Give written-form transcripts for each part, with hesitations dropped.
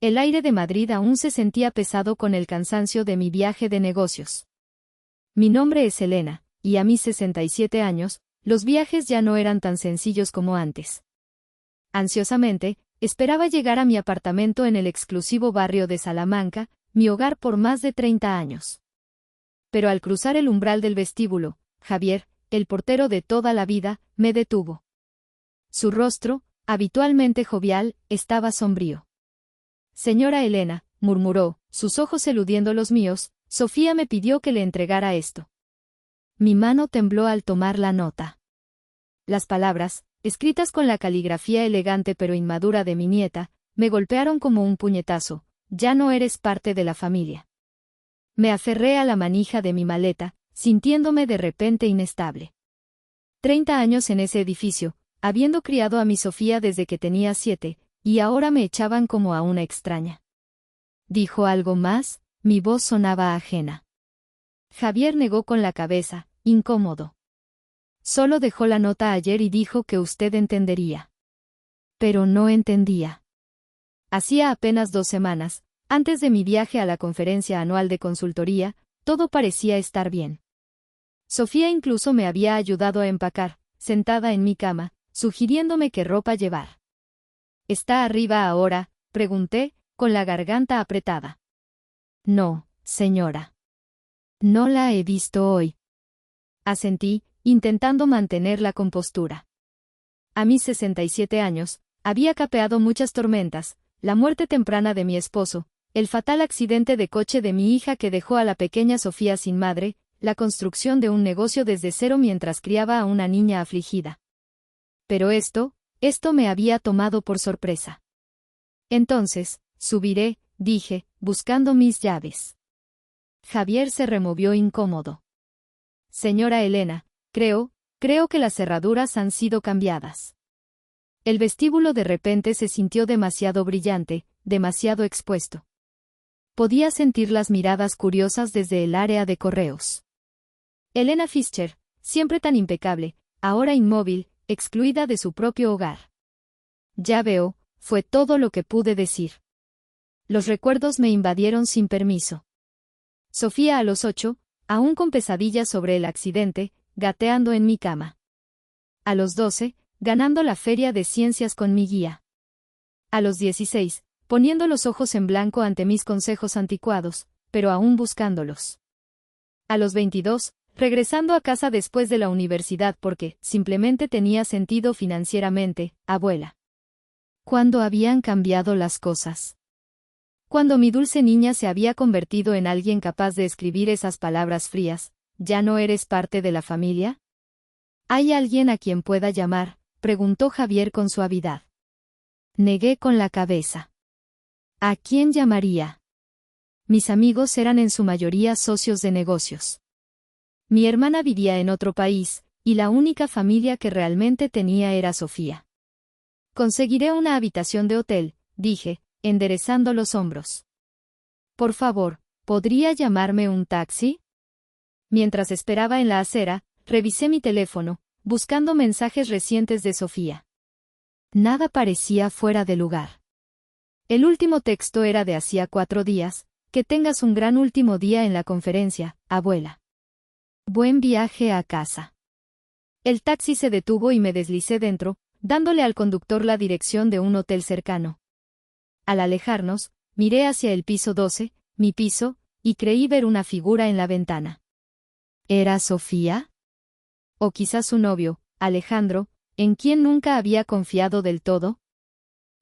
El aire de Madrid aún se sentía pesado con el cansancio de mi viaje de negocios. Mi nombre es Elena, y a mis 67 años, los viajes ya no eran tan sencillos como antes. Ansiosamente, esperaba llegar a mi apartamento en el exclusivo barrio de Salamanca, mi hogar por más de 30 años. Pero al cruzar el umbral del vestíbulo, Javier, el portero de toda la vida, me detuvo. Su rostro, habitualmente jovial, estaba sombrío. Señora Elena, murmuró, sus ojos eludiendo los míos, Sofía me pidió que le entregara esto. Mi mano tembló al tomar la nota. Las palabras, escritas con la caligrafía elegante pero inmadura de mi nieta, me golpearon como un puñetazo. Ya no eres parte de la familia. Me aferré a la manija de mi maleta, sintiéndome de repente inestable. 30 años en ese edificio, habiendo criado a mi Sofía desde que tenía 7, y ahora me echaban como a una extraña. ¿Dijo algo más? Mi voz sonaba ajena. Javier negó con la cabeza, incómodo. Solo dejó la nota ayer y dijo que usted entendería. Pero no entendía. Hacía apenas 2 semanas, antes de mi viaje a la conferencia anual de consultoría, todo parecía estar bien. Sofía incluso me había ayudado a empacar, sentada en mi cama, sugiriéndome qué ropa llevar. ¿Está arriba ahora?, pregunté, con la garganta apretada. No, señora. No la he visto hoy. Asentí, intentando mantener la compostura. A mis 67 años, había capeado muchas tormentas, la muerte temprana de mi esposo, el fatal accidente de coche de mi hija que dejó a la pequeña Sofía sin madre, la construcción de un negocio desde cero mientras criaba a una niña afligida. Pero esto me había tomado por sorpresa. Entonces, subiré, dije, buscando mis llaves. Javier se removió incómodo. Señora Elena, creo que las cerraduras han sido cambiadas. El vestíbulo de repente se sintió demasiado brillante, demasiado expuesto. Podía sentir las miradas curiosas desde el área de correos. Elena Fischer, siempre tan impecable, ahora inmóvil, excluida de su propio hogar. Ya veo, fue todo lo que pude decir. Los recuerdos me invadieron sin permiso. Sofía a los 8, aún con pesadillas sobre el accidente, gateando en mi cama. A los 12, ganando la feria de ciencias con mi guía. A los 16, poniendo los ojos en blanco ante mis consejos anticuados, pero aún buscándolos. A los 22, regresando a casa después de la universidad porque, simplemente tenía sentido financieramente, abuela. ¿Cuándo habían cambiado las cosas? Cuando mi dulce niña se había convertido en alguien capaz de escribir esas palabras frías, ¿ya no eres parte de la familia? ¿Hay alguien a quien pueda llamar?, preguntó Javier con suavidad. Negué con la cabeza. ¿A quién llamaría? Mis amigos eran en su mayoría socios de negocios. Mi hermana vivía en otro país, y la única familia que realmente tenía era Sofía. Conseguiré una habitación de hotel, dije, enderezando los hombros. Por favor, ¿podría llamarme un taxi? Mientras esperaba en la acera, revisé mi teléfono, buscando mensajes recientes de Sofía. Nada parecía fuera de lugar. El último texto era de hacía 4 días, que tengas un gran último día en la conferencia, abuela. Buen viaje a casa. El taxi se detuvo y me deslicé dentro, dándole al conductor la dirección de un hotel cercano. Al alejarnos, miré hacia el piso 12, mi piso, y creí ver una figura en la ventana. ¿Era Sofía? O quizás su novio, Alejandro, en quien nunca había confiado del todo.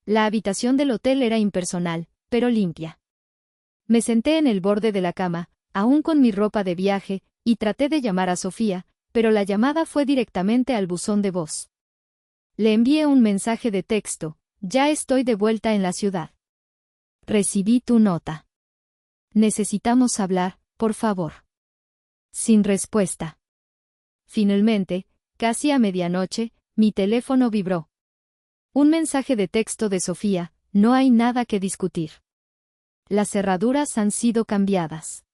La habitación del hotel era impersonal, pero limpia. Me senté en el borde de la cama, aún con mi ropa de viaje, y traté de llamar a Sofía, pero la llamada fue directamente al buzón de voz. Le envié un mensaje de texto: ya estoy de vuelta en la ciudad. Recibí tu nota. Necesitamos hablar, por favor. Sin respuesta. Finalmente, casi a medianoche, mi teléfono vibró. Un mensaje de texto de Sofía: no hay nada que discutir. Las cerraduras han sido cambiadas.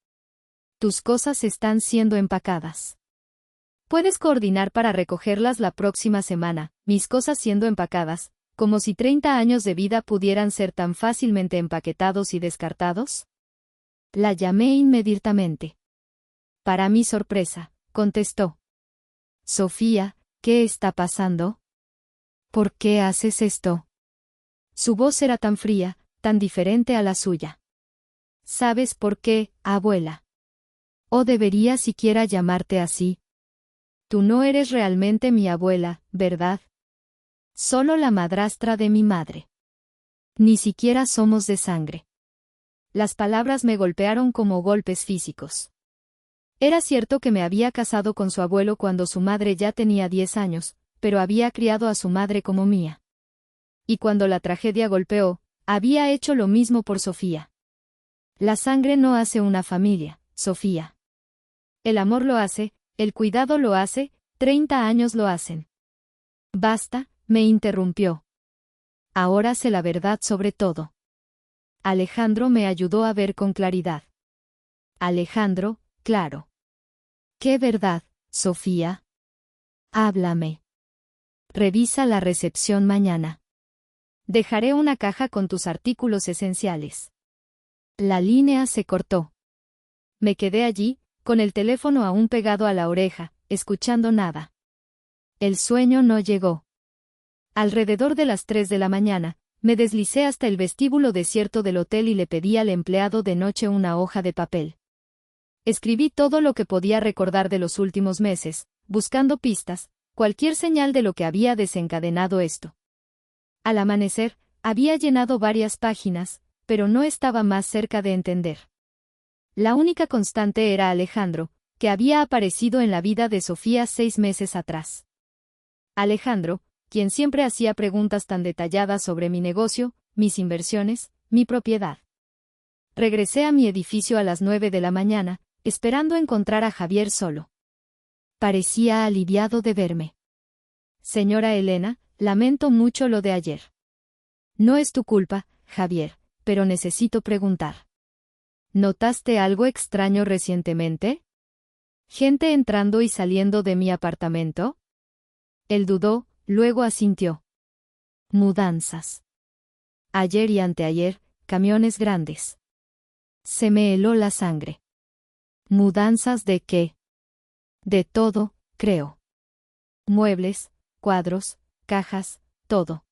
Tus cosas están siendo empacadas. Puedes coordinar para recogerlas la próxima semana. Mis cosas siendo empacadas. como si 30 años de vida pudieran ser tan fácilmente empaquetados y descartados. La llamé inmediatamente. Para mi sorpresa, contestó. Sofía, ¿qué está pasando? ¿Por qué haces esto? Su voz era tan fría, tan diferente a la suya. ¿Sabes por qué, abuela? ¿O debería siquiera llamarte así? Tú no eres realmente mi abuela, ¿verdad? Solo la madrastra de mi madre. Ni siquiera somos de sangre. Las palabras me golpearon como golpes físicos. Era cierto que me había casado con su abuelo cuando su madre ya tenía 10 años, pero había criado a su madre como mía. Y cuando la tragedia golpeó, había hecho lo mismo por Sofía. La sangre no hace una familia, Sofía. El amor lo hace, el cuidado lo hace, 30 años lo hacen. Basta, me interrumpió. Ahora sé la verdad sobre todo. Alejandro me ayudó a ver con claridad. Alejandro, claro. ¿Qué verdad, Sofía? Háblame. Revisa la recepción mañana. Dejaré una caja con tus artículos esenciales. La línea se cortó. Me quedé allí, con el teléfono aún pegado a la oreja, escuchando nada. El sueño no llegó. Alrededor de las 3 de la mañana, me deslicé hasta el vestíbulo desierto del hotel y le pedí al empleado de noche una hoja de papel. Escribí todo lo que podía recordar de los últimos meses, buscando pistas, cualquier señal de lo que había desencadenado esto. Al amanecer, había llenado varias páginas, pero no estaba más cerca de entender. La única constante era Alejandro, que había aparecido en la vida de Sofía 6 meses atrás. Alejandro, quien siempre hacía preguntas tan detalladas sobre mi negocio, mis inversiones, mi propiedad. Regresé a mi edificio a las 9 de la mañana, esperando encontrar a Javier solo. Parecía aliviado de verme. Señora Elena, lamento mucho lo de ayer. No es tu culpa, Javier, pero necesito preguntar. ¿Notaste algo extraño recientemente? ¿Gente entrando y saliendo de mi apartamento? Él dudó, luego asintió. Mudanzas. Ayer y anteayer, camiones grandes. Se me heló la sangre. ¿Mudanzas de qué? De todo, creo. Muebles, cuadros, cajas, todo.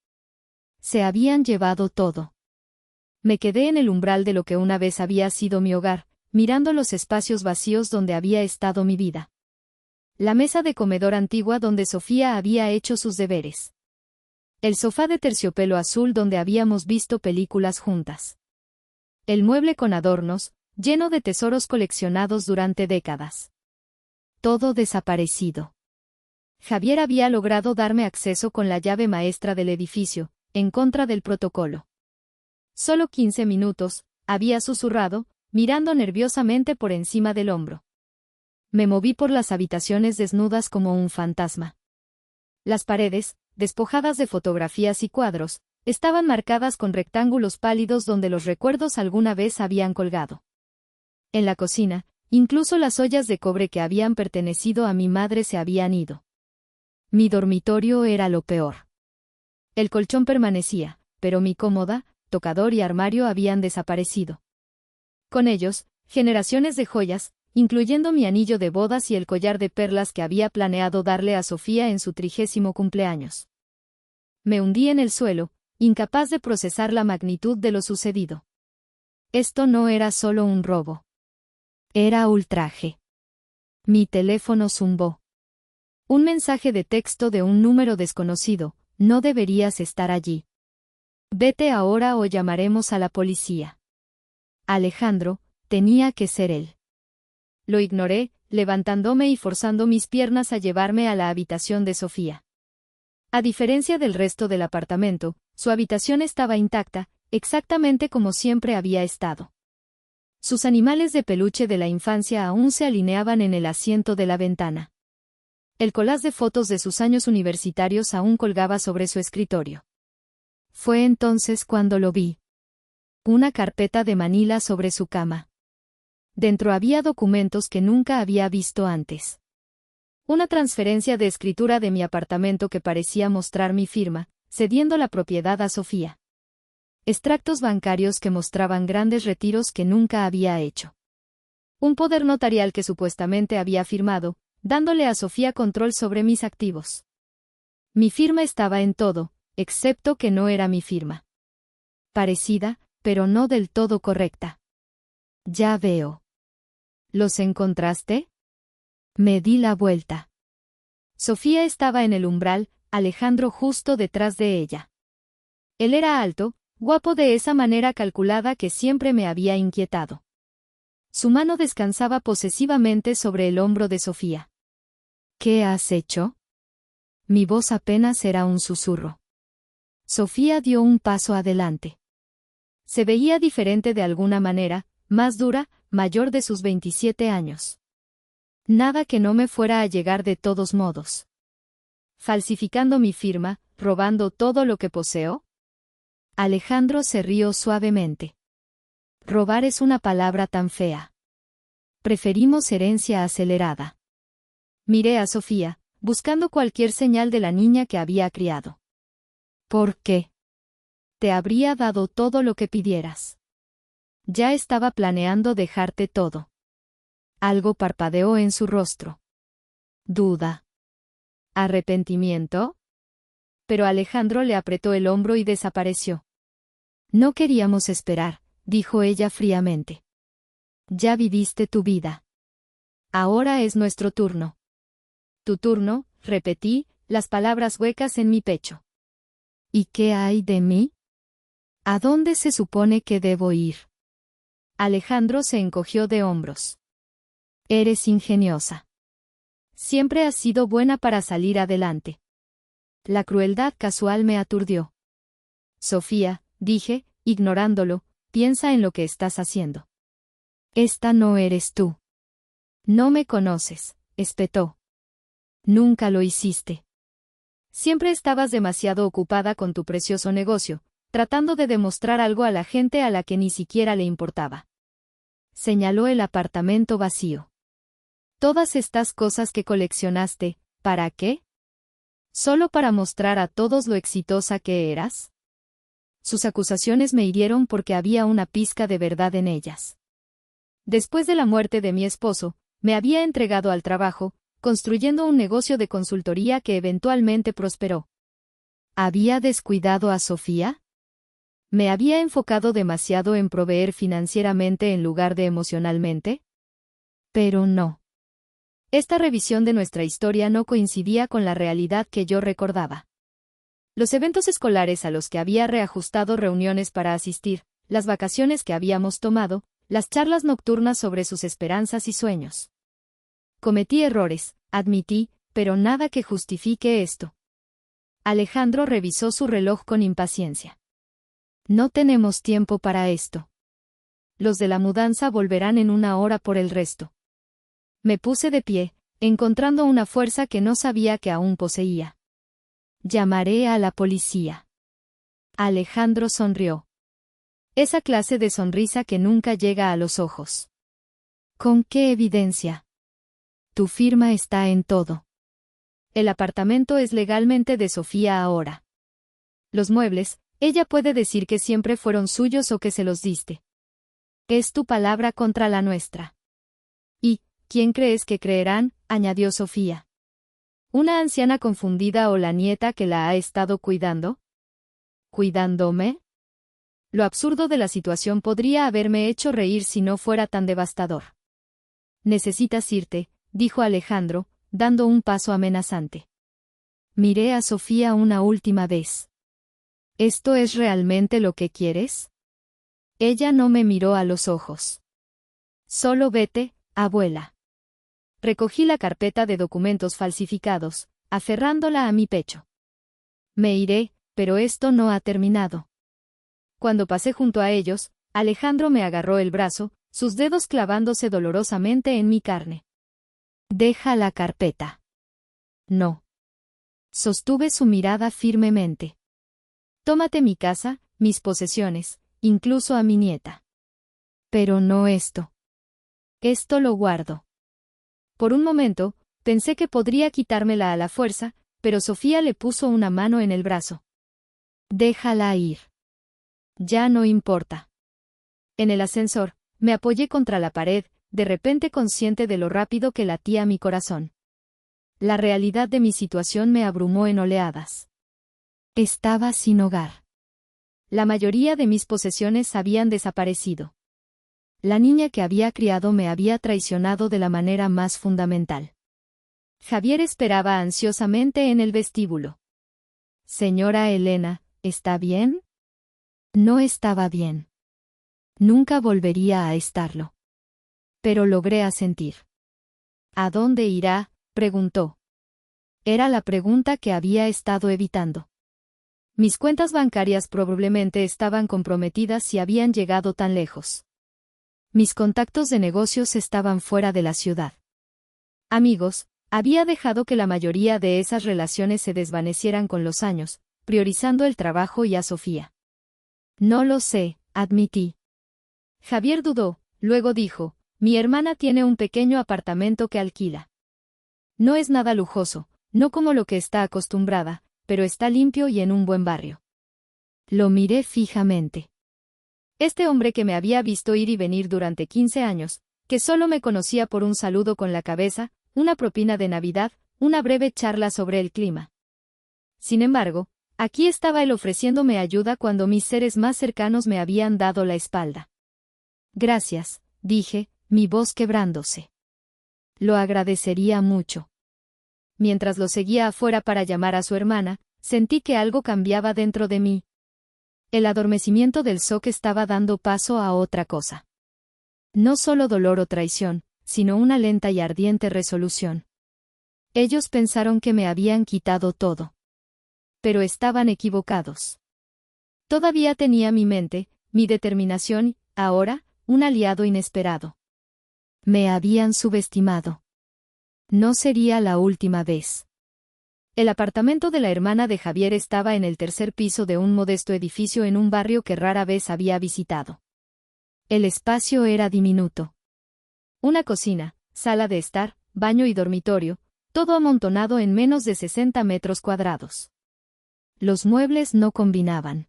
Se habían llevado todo. Me quedé en el umbral de lo que una vez había sido mi hogar, mirando los espacios vacíos donde había estado mi vida. La mesa de comedor antigua donde Sofía había hecho sus deberes. El sofá de terciopelo azul donde habíamos visto películas juntas. El mueble con adornos, lleno de tesoros coleccionados durante décadas. Todo desaparecido. Javier había logrado darme acceso con la llave maestra del edificio, en contra del protocolo. Solo 15 minutos, había susurrado, mirando nerviosamente por encima del hombro. Me moví por las habitaciones desnudas como un fantasma. Las paredes, despojadas de fotografías y cuadros, estaban marcadas con rectángulos pálidos donde los recuerdos alguna vez habían colgado. En la cocina, incluso las ollas de cobre que habían pertenecido a mi madre se habían ido. Mi dormitorio era lo peor. El colchón permanecía, pero mi cómoda, tocador y armario habían desaparecido. Con ellos, generaciones de joyas, incluyendo mi anillo de bodas y el collar de perlas que había planeado darle a Sofía en su 30º cumpleaños. Me hundí en el suelo, incapaz de procesar la magnitud de lo sucedido. Esto no era solo un robo. Era ultraje. Mi teléfono zumbó. Un mensaje de texto de un número desconocido: no deberías estar allí. Vete ahora o llamaremos a la policía. Alejandro, tenía que ser él. Lo ignoré, levantándome y forzando mis piernas a llevarme a la habitación de Sofía. A diferencia del resto del apartamento, su habitación estaba intacta, exactamente como siempre había estado. Sus animales de peluche de la infancia aún se alineaban en el asiento de la ventana. El collage de fotos de sus años universitarios aún colgaba sobre su escritorio. Fue entonces cuando lo vi. Una carpeta de manila sobre su cama. Dentro había documentos que nunca había visto antes. Una transferencia de escritura de mi apartamento que parecía mostrar mi firma, cediendo la propiedad a Sofía. Extractos bancarios que mostraban grandes retiros que nunca había hecho. Un poder notarial que supuestamente había firmado, dándole a Sofía control sobre mis activos. Mi firma estaba en todo, excepto que no era mi firma. Parecida, pero no del todo correcta. Ya veo. ¿Los encontraste? Me di la vuelta. Sofía estaba en el umbral, Alejandro justo detrás de ella. Él era alto, guapo de esa manera calculada que siempre me había inquietado. Su mano descansaba posesivamente sobre el hombro de Sofía. ¿Qué has hecho? Mi voz apenas era un susurro. Sofía dio un paso adelante. Se veía diferente de alguna manera, más dura, mayor de sus 27 años. Nada que no me fuera a llegar de todos modos. ¿Falsificando mi firma, robando todo lo que poseo? Alejandro se rió suavemente. Robar es una palabra tan fea. Preferimos herencia acelerada. Miré a Sofía, buscando cualquier señal de la niña que había criado. ¿Por qué? Te habría dado todo lo que pidieras. Ya estaba planeando dejarte todo. Algo parpadeó en su rostro. Duda. ¿Arrepentimiento? Pero Alejandro le apretó el hombro y desapareció. No queríamos esperar, dijo ella fríamente. Ya viviste tu vida. Ahora es nuestro turno. Tu turno, repetí, las palabras huecas en mi pecho. ¿Y qué hay de mí? ¿A dónde se supone que debo ir? Alejandro se encogió de hombros. Eres ingeniosa. Siempre has sido buena para salir adelante. La crueldad casual me aturdió. Sofía, dije, ignorándolo, piensa en lo que estás haciendo. Esta no eres tú. No me conoces, espetó. Nunca lo hiciste. Siempre estabas demasiado ocupada con tu precioso negocio, tratando de demostrar algo a la gente a la que ni siquiera le importaba. Señaló el apartamento vacío. Todas estas cosas que coleccionaste, ¿para qué? ¿Solo para mostrar a todos lo exitosa que eras? Sus acusaciones me hirieron porque había una pizca de verdad en ellas. Después de la muerte de mi esposo, me había entregado al trabajo, construyendo un negocio de consultoría que eventualmente prosperó. ¿Había descuidado a Sofía? ¿Me había enfocado demasiado en proveer financieramente en lugar de emocionalmente? Pero no. Esta revisión de nuestra historia no coincidía con la realidad que yo recordaba. Los eventos escolares a los que había reajustado reuniones para asistir, las vacaciones que habíamos tomado, las charlas nocturnas sobre sus esperanzas y sueños. Cometí errores, admití, pero nada que justifique esto. Alejandro revisó su reloj con impaciencia. No tenemos tiempo para esto. Los de la mudanza volverán en 1 hora por el resto. Me puse de pie, encontrando una fuerza que no sabía que aún poseía. Llamaré a la policía. Alejandro sonrió. Esa clase de sonrisa que nunca llega a los ojos. ¿Con qué evidencia? Tu firma está en todo. El apartamento es legalmente de Sofía ahora. Los muebles, ella puede decir que siempre fueron suyos o que se los diste. Es tu palabra contra la nuestra. ¿Y quién crees que creerán?, añadió Sofía. ¿Una anciana confundida o la nieta que la ha estado cuidando? ¿Cuidándome? Lo absurdo de la situación podría haberme hecho reír si no fuera tan devastador. Necesitas irte, dijo Alejandro, dando un paso amenazante. Miré a Sofía una última vez. ¿Esto es realmente lo que quieres? Ella no me miró a los ojos. Solo vete, abuela. Recogí la carpeta de documentos falsificados, aferrándola a mi pecho. Me iré, pero esto no ha terminado. Cuando pasé junto a ellos, Alejandro me agarró el brazo, sus dedos clavándose dolorosamente en mi carne. Deja la carpeta. No. Sostuve su mirada firmemente. Tómate mi casa, mis posesiones, incluso a mi nieta. Pero no esto. Esto lo guardo. Por un momento, pensé que podría quitármela a la fuerza, pero Sofía le puso una mano en el brazo. Déjala ir. Ya no importa. En el ascensor, me apoyé contra la pared, de repente consciente de lo rápido que latía mi corazón. La realidad de mi situación me abrumó en oleadas. Estaba sin hogar. La mayoría de mis posesiones habían desaparecido. La niña que había criado me había traicionado de la manera más fundamental. Javier esperaba ansiosamente en el vestíbulo. Señora Elena, ¿está bien? No estaba bien. Nunca volvería a estarlo. Pero logré asentir. ¿A dónde irá?, preguntó. Era la pregunta que había estado evitando. Mis cuentas bancarias probablemente estaban comprometidas si habían llegado tan lejos. Mis contactos de negocios estaban fuera de la ciudad. Amigos, había dejado que la mayoría de esas relaciones se desvanecieran con los años, priorizando el trabajo y a Sofía. No lo sé, admití. Javier dudó, luego dijo, mi hermana tiene un pequeño apartamento que alquila. No es nada lujoso, no como lo que está acostumbrada, pero está limpio y en un buen barrio. Lo miré fijamente. Este hombre que me había visto ir y venir durante 15 años, que solo me conocía por un saludo con la cabeza, una propina de Navidad, una breve charla sobre el clima. Sin embargo, aquí estaba él ofreciéndome ayuda cuando mis seres más cercanos me habían dado la espalda. Gracias, dije, mi voz quebrándose. Lo agradecería mucho. Mientras lo seguía afuera para llamar a su hermana, sentí que algo cambiaba dentro de mí. El adormecimiento del shock estaba dando paso a otra cosa. No solo dolor o traición, sino una lenta y ardiente resolución. Ellos pensaron que me habían quitado todo. Pero estaban equivocados. Todavía tenía mi mente, mi determinación y, ahora, un aliado inesperado. Me habían subestimado. No sería la última vez. El apartamento de la hermana de Javier estaba en el tercer piso de un modesto edificio en un barrio que rara vez había visitado. El espacio era diminuto. Una cocina, sala de estar, baño y dormitorio, todo amontonado en menos de 60 metros cuadrados. Los muebles no combinaban.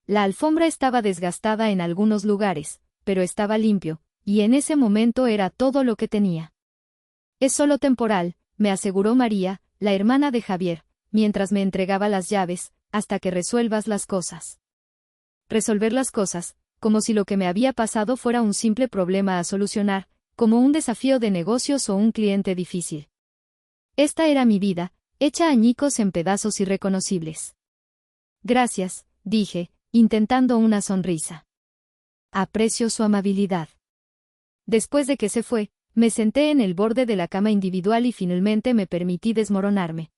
La alfombra estaba desgastada en algunos lugares, pero estaba limpio, y en ese momento era todo lo que tenía. Es solo temporal, me aseguró María, la hermana de Javier, mientras me entregaba las llaves, hasta que resuelvas las cosas. Resolver las cosas, como si lo que me había pasado fuera un simple problema a solucionar, como un desafío de negocios o un cliente difícil. Esta era mi vida, hecha añicos en pedazos irreconocibles. Gracias, dije, intentando una sonrisa. Aprecio su amabilidad. Después de que se fue, me senté en el borde de la cama individual y finalmente me permití desmoronarme.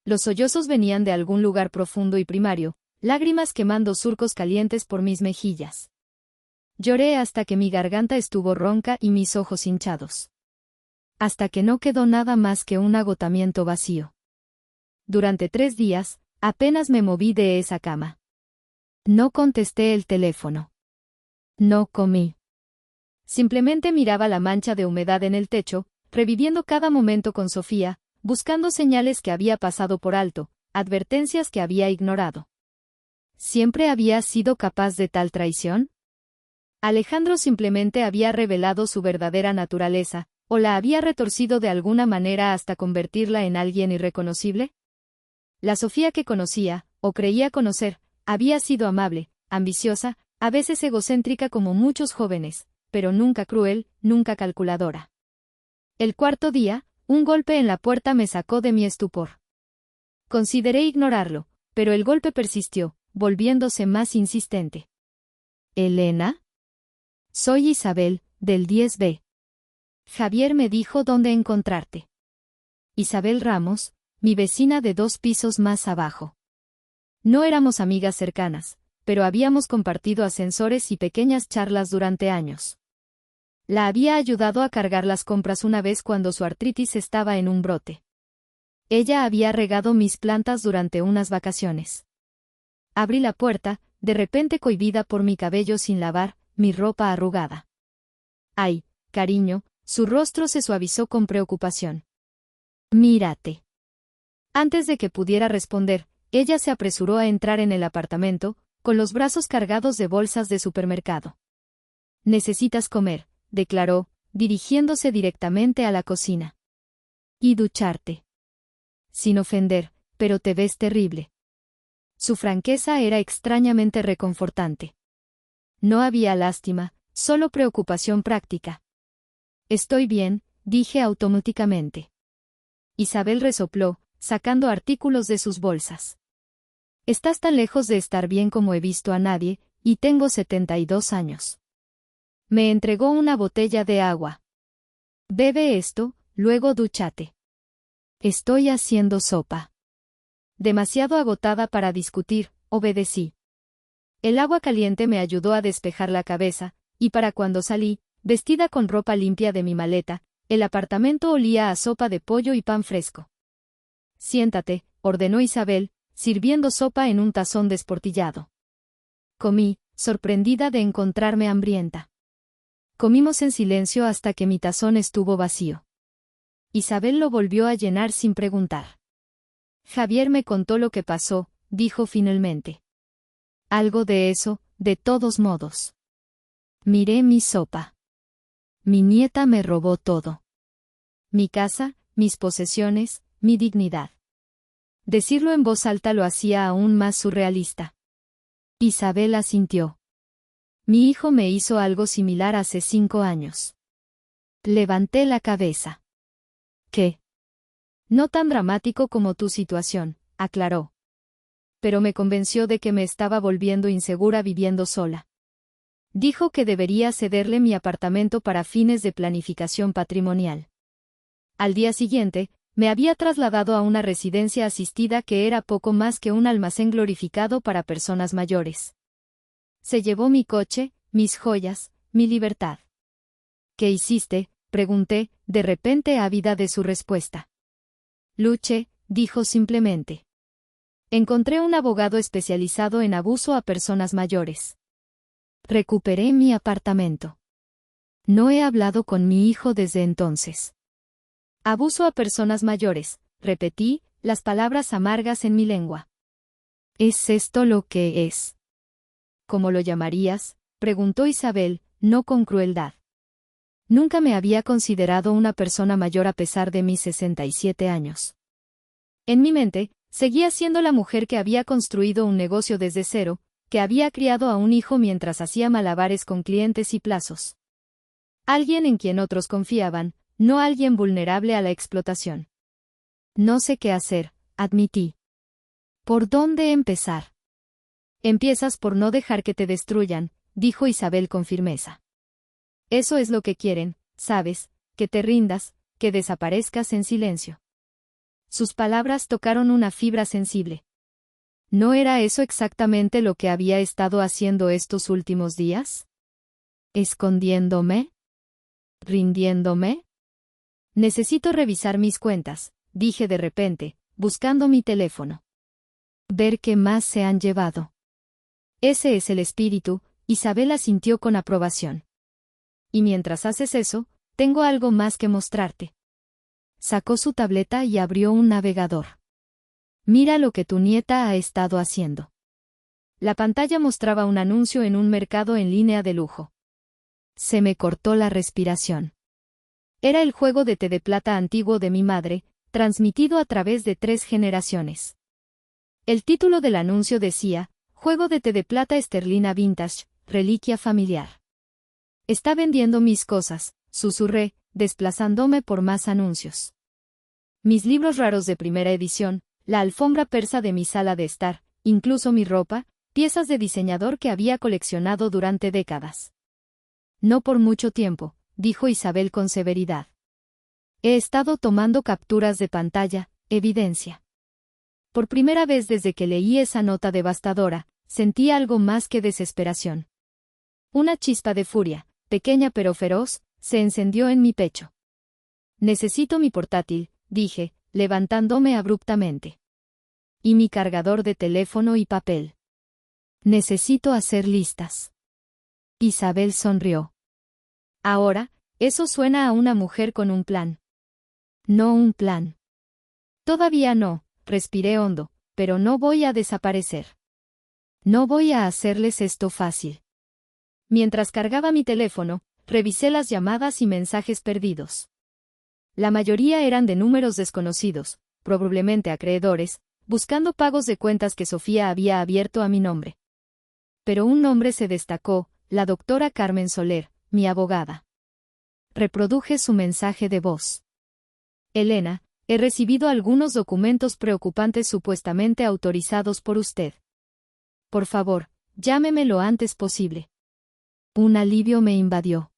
Los sollozos venían de algún lugar profundo y primario, lágrimas quemando surcos calientes por mis mejillas. Lloré hasta que mi garganta estuvo ronca y mis ojos hinchados. Hasta que no quedó nada más que un agotamiento vacío. Durante 3 días, apenas me moví de esa cama. No contesté el teléfono. No comí. Simplemente miraba la mancha de humedad en el techo, reviviendo cada momento con Sofía, buscando señales que había pasado por alto, advertencias que había ignorado. ¿Siempre había sido capaz de tal traición? Alejandro simplemente había revelado su verdadera naturaleza, o la había retorcido de alguna manera hasta convertirla en alguien irreconocible. La Sofía que conocía, o creía conocer, había sido amable, ambiciosa, a veces egocéntrica como muchos jóvenes, pero nunca cruel, nunca calculadora. El cuarto día, un golpe en la puerta me sacó de mi estupor. Consideré ignorarlo, pero el golpe persistió, volviéndose más insistente. ¿Elena? Soy Isabel, del 10B. Javier me dijo dónde encontrarte. Isabel Ramos, mi vecina de 2 pisos más abajo. No éramos amigas cercanas, pero habíamos compartido ascensores y pequeñas charlas durante años. La había ayudado a cargar las compras una vez cuando su artritis estaba en un brote. Ella había regado mis plantas durante unas vacaciones. Abrí la puerta, de repente cohibida por mi cabello sin lavar, mi ropa arrugada. Ay, cariño, su rostro se suavizó con preocupación. Mírate. Antes de que pudiera responder, Ella se apresuró a entrar en el apartamento, con los brazos cargados de bolsas de supermercado. «Necesitas comer», declaró, dirigiéndose directamente a la cocina. «Y ducharte. Sin ofender, pero te ves terrible». Su franqueza era extrañamente reconfortante. No había lástima, solo preocupación práctica. «Estoy bien», dije automáticamente. Isabel resopló, sacando artículos de sus bolsas. «Estás tan lejos de estar bien como he visto a nadie, y tengo 72 años». Me entregó una botella de agua. «Bebe esto, luego dúchate». «Estoy haciendo sopa». Demasiado agotada para discutir, obedecí. El agua caliente me ayudó a despejar la cabeza, y para cuando salí, vestida con ropa limpia de mi maleta, el apartamento olía a sopa de pollo y pan fresco. «Siéntate», ordenó Isabel, sirviendo sopa en un tazón desportillado. Comí, sorprendida de encontrarme hambrienta. Comimos en silencio hasta que mi tazón estuvo vacío. Isabel lo volvió a llenar sin preguntar. «Javier me contó lo que pasó», dijo finalmente. «Algo de eso, de todos modos». Miré mi sopa. Mi nieta me robó todo. Mi casa, mis posesiones, mi dignidad. Decirlo en voz alta lo hacía aún más surrealista. Isabel asintió. «Mi hijo me hizo algo similar hace 5 años». Levanté la cabeza. «¿Qué?» «No tan dramático como tu situación», aclaró. Pero me convenció de que me estaba volviendo insegura viviendo sola. Dijo que debería cederle mi apartamento para fines de planificación patrimonial. Al día siguiente, me había trasladado a una residencia asistida que era poco más que un almacén glorificado para personas mayores. Se llevó mi coche, mis joyas, mi libertad. «¿Qué hiciste?», pregunté, de repente ávida de su respuesta. «Luché», dijo simplemente. «Encontré un abogado especializado en abuso a personas mayores. Recuperé mi apartamento. No he hablado con mi hijo desde entonces». «Abuso a personas mayores», repetí, las palabras amargas en mi lengua. «¿Es esto lo que es?» «¿Cómo lo llamarías?», preguntó Isabel, no con crueldad. Nunca me había considerado una persona mayor a pesar de mis 67 años. En mi mente, seguía siendo la mujer que había construido un negocio desde cero, que había criado a un hijo mientras hacía malabares con clientes y plazos. Alguien en quien otros confiaban, no alguien vulnerable a la explotación. «No sé qué hacer», admití. «¿Por dónde empezar?» «Empiezas por no dejar que te destruyan», dijo Isabel con firmeza. «Eso es lo que quieren, sabes, que te rindas, que desaparezcas en silencio». Sus palabras tocaron una fibra sensible. ¿No era eso exactamente lo que había estado haciendo estos últimos días? ¿Escondiéndome? ¿Rindiéndome? «Necesito revisar mis cuentas», dije de repente, buscando mi teléfono. «Ver qué más se han llevado». «Ese es el espíritu», Isabel asintió con aprobación. «Y mientras haces eso, tengo algo más que mostrarte». Sacó su tableta y abrió un navegador. «Mira lo que tu nieta ha estado haciendo». La pantalla mostraba un anuncio en un mercado en línea de lujo. Se me cortó la respiración. Era el juego de té de plata antiguo de mi madre, transmitido a través de 3 generaciones. El título del anuncio decía, «Juego de té de plata esterlina vintage, reliquia familiar». «Está vendiendo mis cosas», susurré, desplazándome por más anuncios. Mis libros raros de primera edición, la alfombra persa de mi sala de estar, incluso mi ropa, piezas de diseñador que había coleccionado durante décadas. «No por mucho tiempo», dijo Isabel con severidad. «He estado tomando capturas de pantalla, evidencia». Por primera vez desde que leí esa nota devastadora, sentí algo más que desesperación. Una chispa de furia, pequeña pero feroz, se encendió en mi pecho. «Necesito mi portátil», dije, levantándome abruptamente. «Y mi cargador de teléfono y papel. Necesito hacer listas». Isabel sonrió. «Ahora, eso suena a una mujer con un plan». «No un plan». «Todavía no», respiré hondo, pero no voy a desaparecer. No voy a hacerles esto fácil. Mientras cargaba mi teléfono, revisé las llamadas y mensajes perdidos. La mayoría eran de números desconocidos, probablemente acreedores, buscando pagos de cuentas que Sofía había abierto a mi nombre. Pero un nombre se destacó, la doctora Carmen Soler, mi abogada. Reproduje su mensaje de voz. Elena, he recibido algunos documentos preocupantes supuestamente autorizados por usted. Por favor, llámeme lo antes posible. Un alivio me invadió.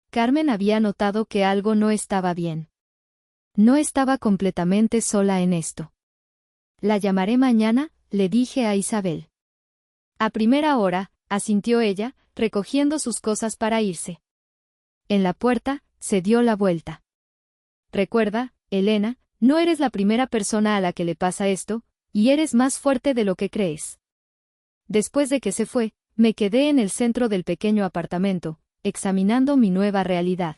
Carmen había notado que algo no estaba bien. No estaba completamente sola en esto. La llamaré mañana, le dije a Isabel. A primera hora, asintió ella, recogiendo sus cosas para irse. En la puerta, se dio la vuelta. Recuerda, Elena, no eres la primera persona a la que le pasa esto, y eres más fuerte de lo que crees. Después de que se fue, me quedé en el centro del pequeño apartamento, examinando mi nueva realidad.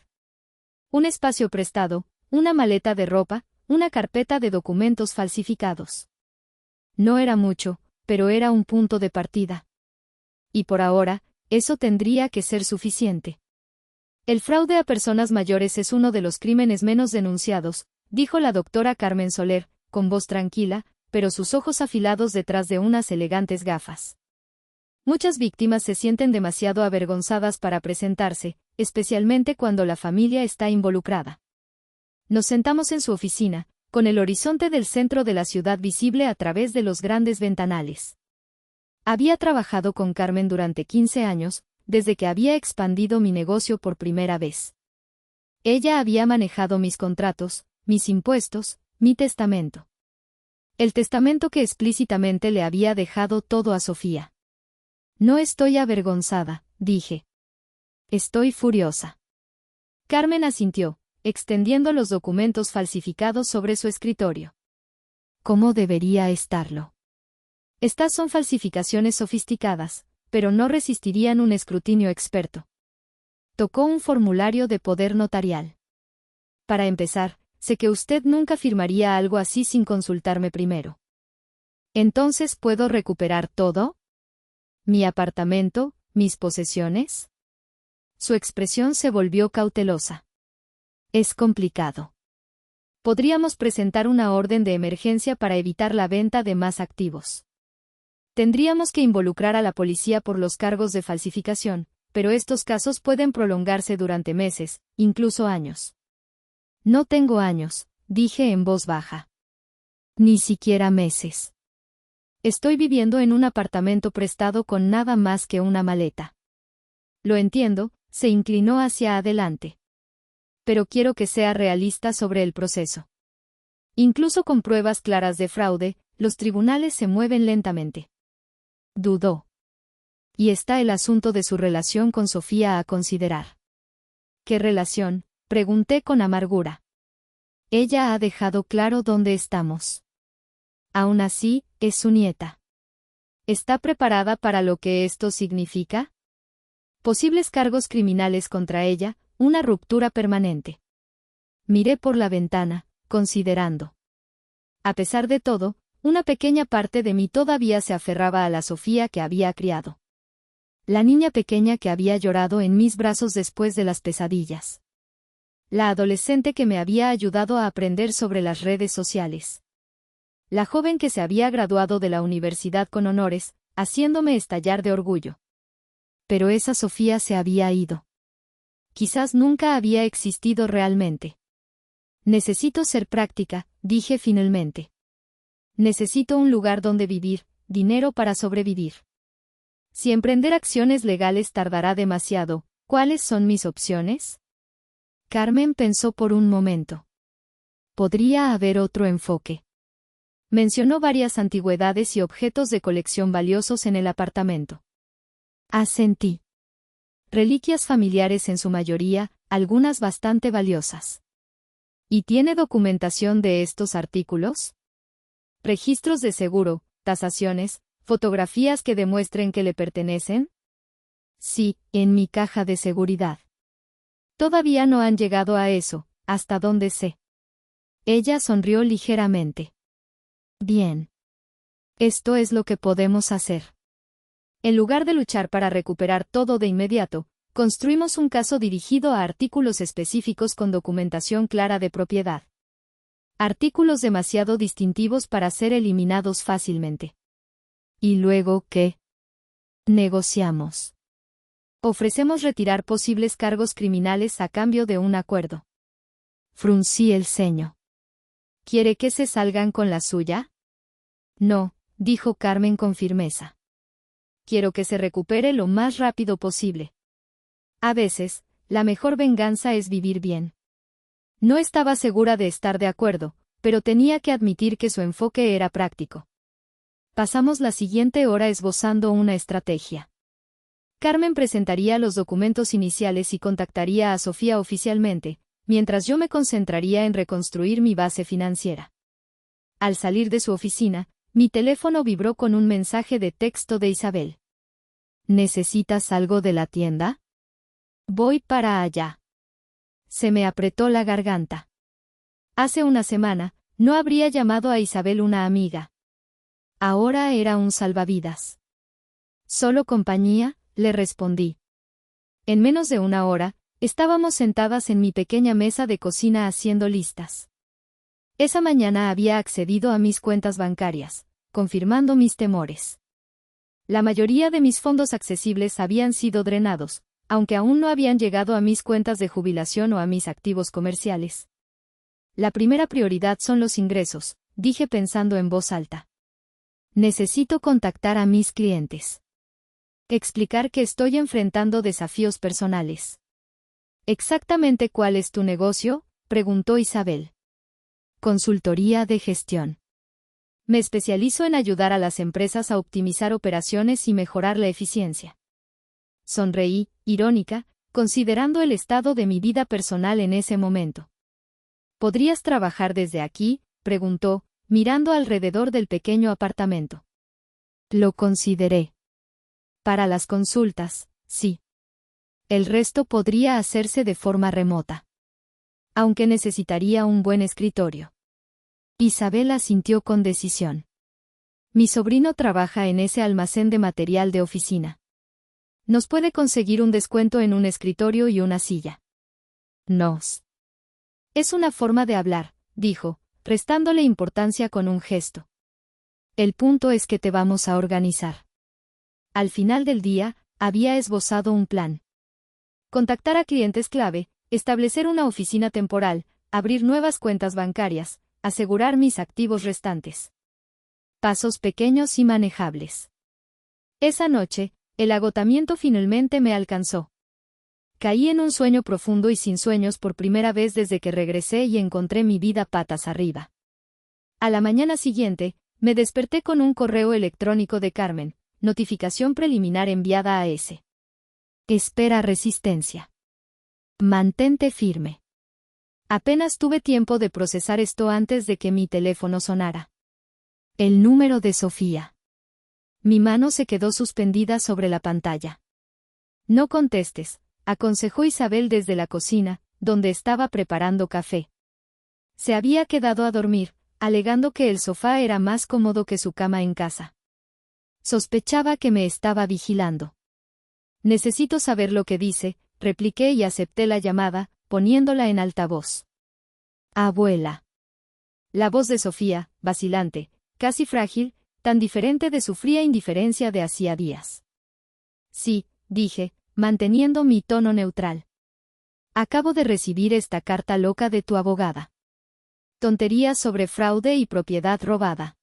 Un espacio prestado, una maleta de ropa, una carpeta de documentos falsificados. No era mucho, pero era un punto de partida. Y por ahora, eso tendría que ser suficiente. El fraude a personas mayores es uno de los crímenes menos denunciados, dijo la doctora Carmen Soler, con voz tranquila, pero sus ojos afilados detrás de unas elegantes gafas. Muchas víctimas se sienten demasiado avergonzadas para presentarse, especialmente cuando la familia está involucrada. Nos sentamos en su oficina, con el horizonte del centro de la ciudad visible a través de los grandes ventanales. Había trabajado con Carmen durante 15 años, desde que había expandido mi negocio por primera vez. Ella había manejado mis contratos, mis impuestos, mi testamento. El testamento que explícitamente le había dejado todo a Sofía. No estoy avergonzada, dije. Estoy furiosa. Carmen asintió, extendiendo los documentos falsificados sobre su escritorio. ¿Cómo debería estarlo? Estas son falsificaciones sofisticadas, pero no resistirían un escrutinio experto. Tocó un formulario de poder notarial. Para empezar, sé que usted nunca firmaría algo así sin consultarme primero. ¿Entonces puedo recuperar todo? ¿Mi apartamento, mis posesiones? Su expresión se volvió cautelosa. Es complicado. Podríamos presentar una orden de emergencia para evitar la venta de más activos. Tendríamos que involucrar a la policía por los cargos de falsificación, pero estos casos pueden prolongarse durante meses, incluso años. No tengo años, dije en voz baja. Ni siquiera meses. Estoy viviendo en un apartamento prestado con nada más que una maleta. Lo entiendo, se inclinó hacia adelante. Pero quiero que sea realista sobre el proceso. Incluso con pruebas claras de fraude, los tribunales se mueven lentamente. Dudó. Y está el asunto de su relación con Sofía a considerar. ¿Qué relación?, pregunté con amargura. Ella ha dejado claro dónde estamos. Aún así, es su nieta. ¿Está preparada para lo que esto significa? Posibles cargos criminales contra ella, una ruptura permanente. Miré por la ventana, considerando. A pesar de todo, una pequeña parte de mí todavía se aferraba a la Sofía que había criado. La niña pequeña que había llorado en mis brazos después de las pesadillas. La adolescente que me había ayudado a aprender sobre las redes sociales. La joven que se había graduado de la universidad con honores, haciéndome estallar de orgullo. Pero esa Sofía se había ido. Quizás nunca había existido realmente. Necesito ser práctica, dije finalmente. Necesito un lugar donde vivir, dinero para sobrevivir. Si emprender acciones legales tardará demasiado, ¿cuáles son mis opciones? Carmen pensó por un momento. Podría haber otro enfoque. Mencionó varias antigüedades y objetos de colección valiosos en el apartamento. Asentí. Reliquias familiares en su mayoría, algunas bastante valiosas. ¿Y tiene documentación de estos artículos? ¿Registros de seguro, tasaciones, fotografías que demuestren que le pertenecen? Sí, en mi caja de seguridad. Todavía no han llegado a eso, hasta donde sé. Ella sonrió ligeramente. Bien. Esto es lo que podemos hacer. En lugar de luchar para recuperar todo de inmediato, construimos un caso dirigido a artículos específicos con documentación clara de propiedad. Artículos demasiado distintivos para ser eliminados fácilmente. ¿Y luego qué? Negociamos. Ofrecemos retirar posibles cargos criminales a cambio de un acuerdo. Fruncí el ceño. ¿Quiere que se salgan con la suya? No, dijo Carmen con firmeza. Quiero que se recupere lo más rápido posible. A veces, la mejor venganza es vivir bien. No estaba segura de estar de acuerdo, pero tenía que admitir que su enfoque era práctico. Pasamos la siguiente hora esbozando una estrategia. Carmen presentaría los documentos iniciales y contactaría a Sofía oficialmente, mientras yo me concentraría en reconstruir mi base financiera. Al salir de su oficina, mi teléfono vibró con un mensaje de texto de Isabel. ¿Necesitas algo de la tienda? Voy para allá. Se me apretó la garganta. Hace una semana, no habría llamado a Isabel una amiga. Ahora era un salvavidas. ¿Solo compañía?, le respondí. En menos de una hora, estábamos sentadas en mi pequeña mesa de cocina haciendo listas. Esa mañana había accedido a mis cuentas bancarias, confirmando mis temores. La mayoría de mis fondos accesibles habían sido drenados, aunque aún no habían llegado a mis cuentas de jubilación o a mis activos comerciales. La primera prioridad son los ingresos, dije pensando en voz alta. Necesito contactar a mis clientes. Explicar que estoy enfrentando desafíos personales. ¿Exactamente cuál es tu negocio?, preguntó Isabel. Consultoría de gestión. Me especializo en ayudar a las empresas a optimizar operaciones y mejorar la eficiencia. Sonreí, irónica, considerando el estado de mi vida personal en ese momento. ¿Podrías trabajar desde aquí?, preguntó, mirando alrededor del pequeño apartamento. Lo consideré. Para las consultas, sí. El resto podría hacerse de forma remota. Aunque necesitaría un buen escritorio. Isabel asintió con decisión. Mi sobrino trabaja en ese almacén de material de oficina. Nos puede conseguir un descuento en un escritorio y una silla. Nos. Es una forma de hablar, dijo, restándole importancia con un gesto. El punto es que te vamos a organizar. Al final del día, había esbozado un plan. Contactar a clientes clave, establecer una oficina temporal, abrir nuevas cuentas bancarias, asegurar mis activos restantes. Pasos pequeños y manejables. Esa noche, el agotamiento finalmente me alcanzó. Caí en un sueño profundo y sin sueños por primera vez desde que regresé y encontré mi vida patas arriba. A la mañana siguiente, me desperté con un correo electrónico de Carmen, notificación preliminar enviada a S. Espera resistencia. Mantente firme. Apenas tuve tiempo de procesar esto antes de que mi teléfono sonara. El número de Sofía. Mi mano se quedó suspendida sobre la pantalla. No contestes, aconsejó Isabel desde la cocina, donde estaba preparando café. Se había quedado a dormir, alegando que el sofá era más cómodo que su cama en casa. Sospechaba que me estaba vigilando. Necesito saber lo que dice, repliqué y acepté la llamada, poniéndola en altavoz. Abuela. La voz de Sofía, vacilante, casi frágil, tan diferente de su fría indiferencia de hacía días. Sí, dije, manteniendo mi tono neutral. Acabo de recibir esta carta loca de tu abogada. Tonterías sobre fraude y propiedad robada.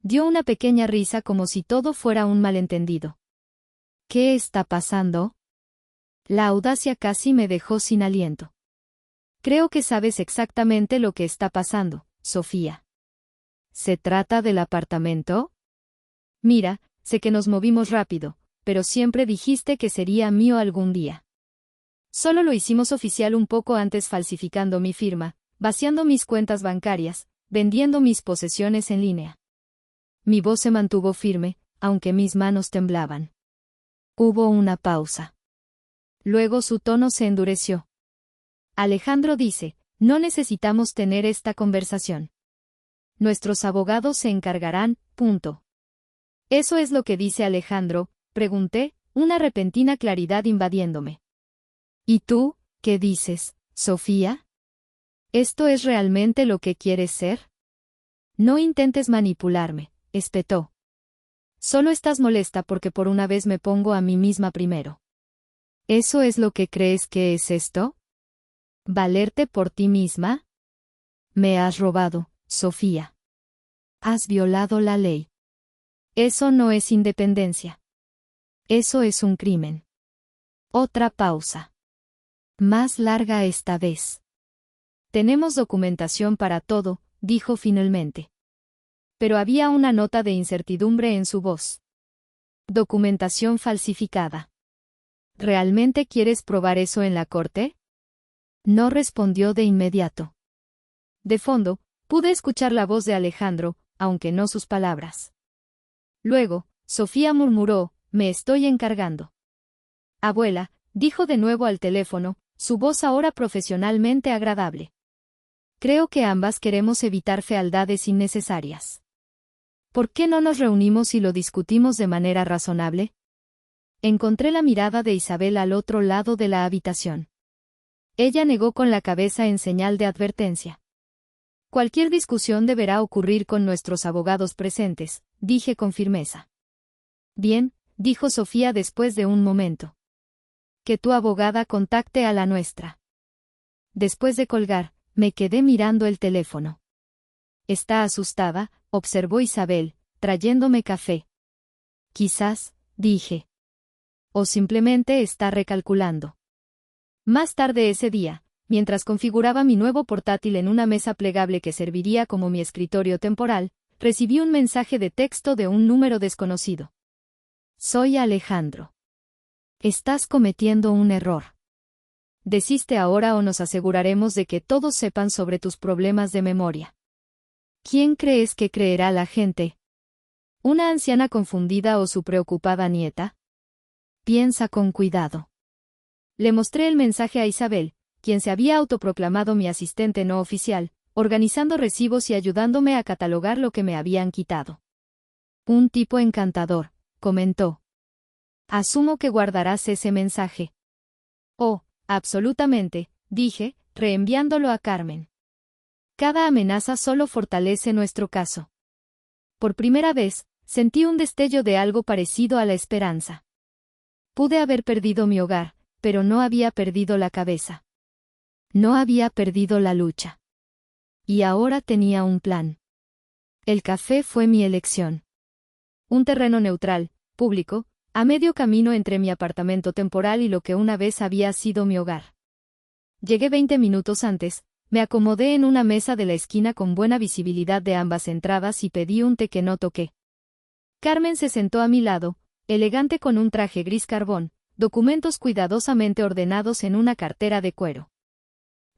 Dio una pequeña risa como si todo fuera un malentendido. ¿Qué está pasando? La audacia casi me dejó sin aliento. Creo que sabes exactamente lo que está pasando, Sofía. ¿Se trata del apartamento? Mira, sé que nos movimos rápido, pero siempre dijiste que sería mío algún día. Solo lo hicimos oficial un poco antes falsificando mi firma, vaciando mis cuentas bancarias, vendiendo mis posesiones en línea. Mi voz se mantuvo firme, aunque mis manos temblaban. Hubo una pausa. Luego su tono se endureció. Alejandro dice, no necesitamos tener esta conversación. Nuestros abogados se encargarán, punto. ¿Eso es lo que dice Alejandro?, pregunté, una repentina claridad invadiéndome. ¿Y tú, qué dices, Sofía? ¿Esto es realmente lo que quieres ser? No intentes manipularme, espetó. Solo estás molesta porque por una vez me pongo a mí misma primero. ¿Eso es lo que crees que es esto? ¿Valerte por ti misma? Me has robado, Sofía. Has violado la ley. Eso no es independencia. Eso es un crimen. Otra pausa. Más larga esta vez. Tenemos documentación para todo, dijo finalmente. Pero había una nota de incertidumbre en su voz. Documentación falsificada. ¿Realmente quieres probar eso en la corte? No respondió de inmediato. De fondo, pude escuchar la voz de Alejandro, aunque no sus palabras. Luego, Sofía murmuró, me estoy encargando. Abuela, dijo de nuevo al teléfono, su voz ahora profesionalmente agradable. Creo que ambas queremos evitar fealdades innecesarias. ¿Por qué no nos reunimos y lo discutimos de manera razonable? Encontré la mirada de Isabel al otro lado de la habitación. Ella negó con la cabeza en señal de advertencia. Cualquier discusión deberá ocurrir con nuestros abogados presentes, dije con firmeza. Bien, dijo Sofía después de un momento. Que tu abogada contacte a la nuestra. Después de colgar, me quedé mirando el teléfono. Está asustada, observó Isabel, trayéndome café. Quizás, dije. O simplemente está recalculando. Más tarde ese día, mientras configuraba mi nuevo portátil en una mesa plegable que serviría como mi escritorio temporal, recibí un mensaje de texto de un número desconocido. Soy Alejandro. Estás cometiendo un error. Desiste ahora o nos aseguraremos de que todos sepan sobre tus problemas de memoria. ¿Quién crees que creerá la gente? ¿Una anciana confundida o su preocupada nieta? Piensa con cuidado. Le mostré el mensaje a Isabel, quien se había autoproclamado mi asistente no oficial, organizando recibos y ayudándome a catalogar lo que me habían quitado. Un tipo encantador, comentó. Asumo que guardarás ese mensaje. Oh, absolutamente, dije, reenviándolo a Carmen. Cada amenaza solo fortalece nuestro caso. Por primera vez, sentí un destello de algo parecido a la esperanza. Pude haber perdido mi hogar, pero no había perdido la cabeza. No había perdido la lucha. Y ahora tenía un plan. El café fue mi elección. Un terreno neutral, público, a medio camino entre mi apartamento temporal y lo que una vez había sido mi hogar. Llegué 20 minutos antes, me acomodé en una mesa de la esquina con buena visibilidad de ambas entradas y pedí un té que no toqué. Carmen se sentó a mi lado, elegante con un traje gris carbón, documentos cuidadosamente ordenados en una cartera de cuero.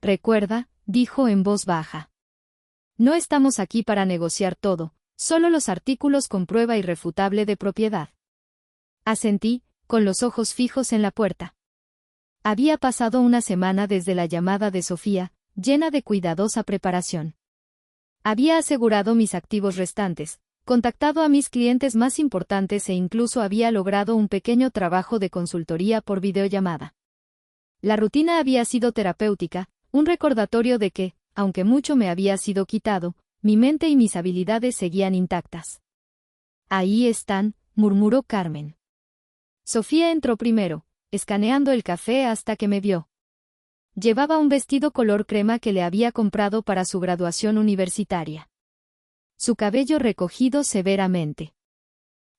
Recuerda, dijo en voz baja. No estamos aquí para negociar todo, solo los artículos con prueba irrefutable de propiedad. Asentí, con los ojos fijos en la puerta. Había pasado una semana desde la llamada de Sofía, llena de cuidadosa preparación. Había asegurado mis activos restantes, contactado a mis clientes más importantes e incluso había logrado un pequeño trabajo de consultoría por videollamada. La rutina había sido terapéutica, un recordatorio de que, aunque mucho me había sido quitado, mi mente y mis habilidades seguían intactas. Ahí están, murmuró Carmen. Sofía entró primero, escaneando el café hasta que me vio. Llevaba un vestido color crema que le había comprado para su graduación universitaria. Su cabello recogido severamente.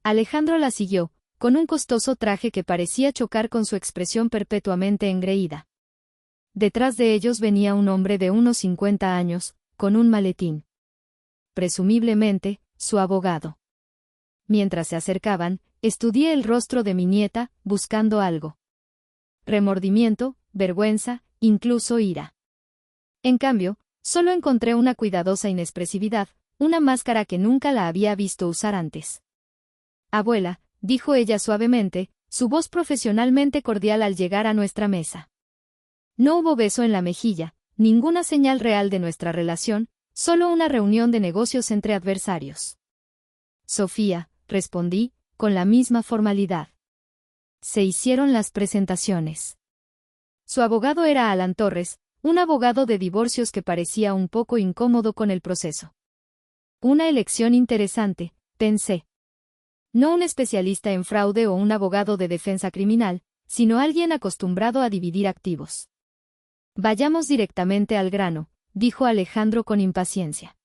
Alejandro la siguió, con un costoso traje que parecía chocar con su expresión perpetuamente engreída. Detrás de ellos venía un hombre de unos 50 años, con un maletín. Presumiblemente, su abogado. Mientras se acercaban, estudié el rostro de mi nieta, buscando algo. Remordimiento, vergüenza, incluso ira. En cambio, solo encontré una cuidadosa inexpresividad, una máscara que nunca la había visto usar antes. Abuela, dijo ella suavemente, su voz profesionalmente cordial al llegar a nuestra mesa. No hubo beso en la mejilla, ninguna señal real de nuestra relación, solo una reunión de negocios entre adversarios. Sofía, respondí, con la misma formalidad. Se hicieron las presentaciones. Su abogado era Alan Torres, un abogado de divorcios que parecía un poco incómodo con el proceso. Una elección interesante, pensé. No un especialista en fraude o un abogado de defensa criminal, sino alguien acostumbrado a dividir activos. Vayamos directamente al grano, dijo Alejandro con impaciencia.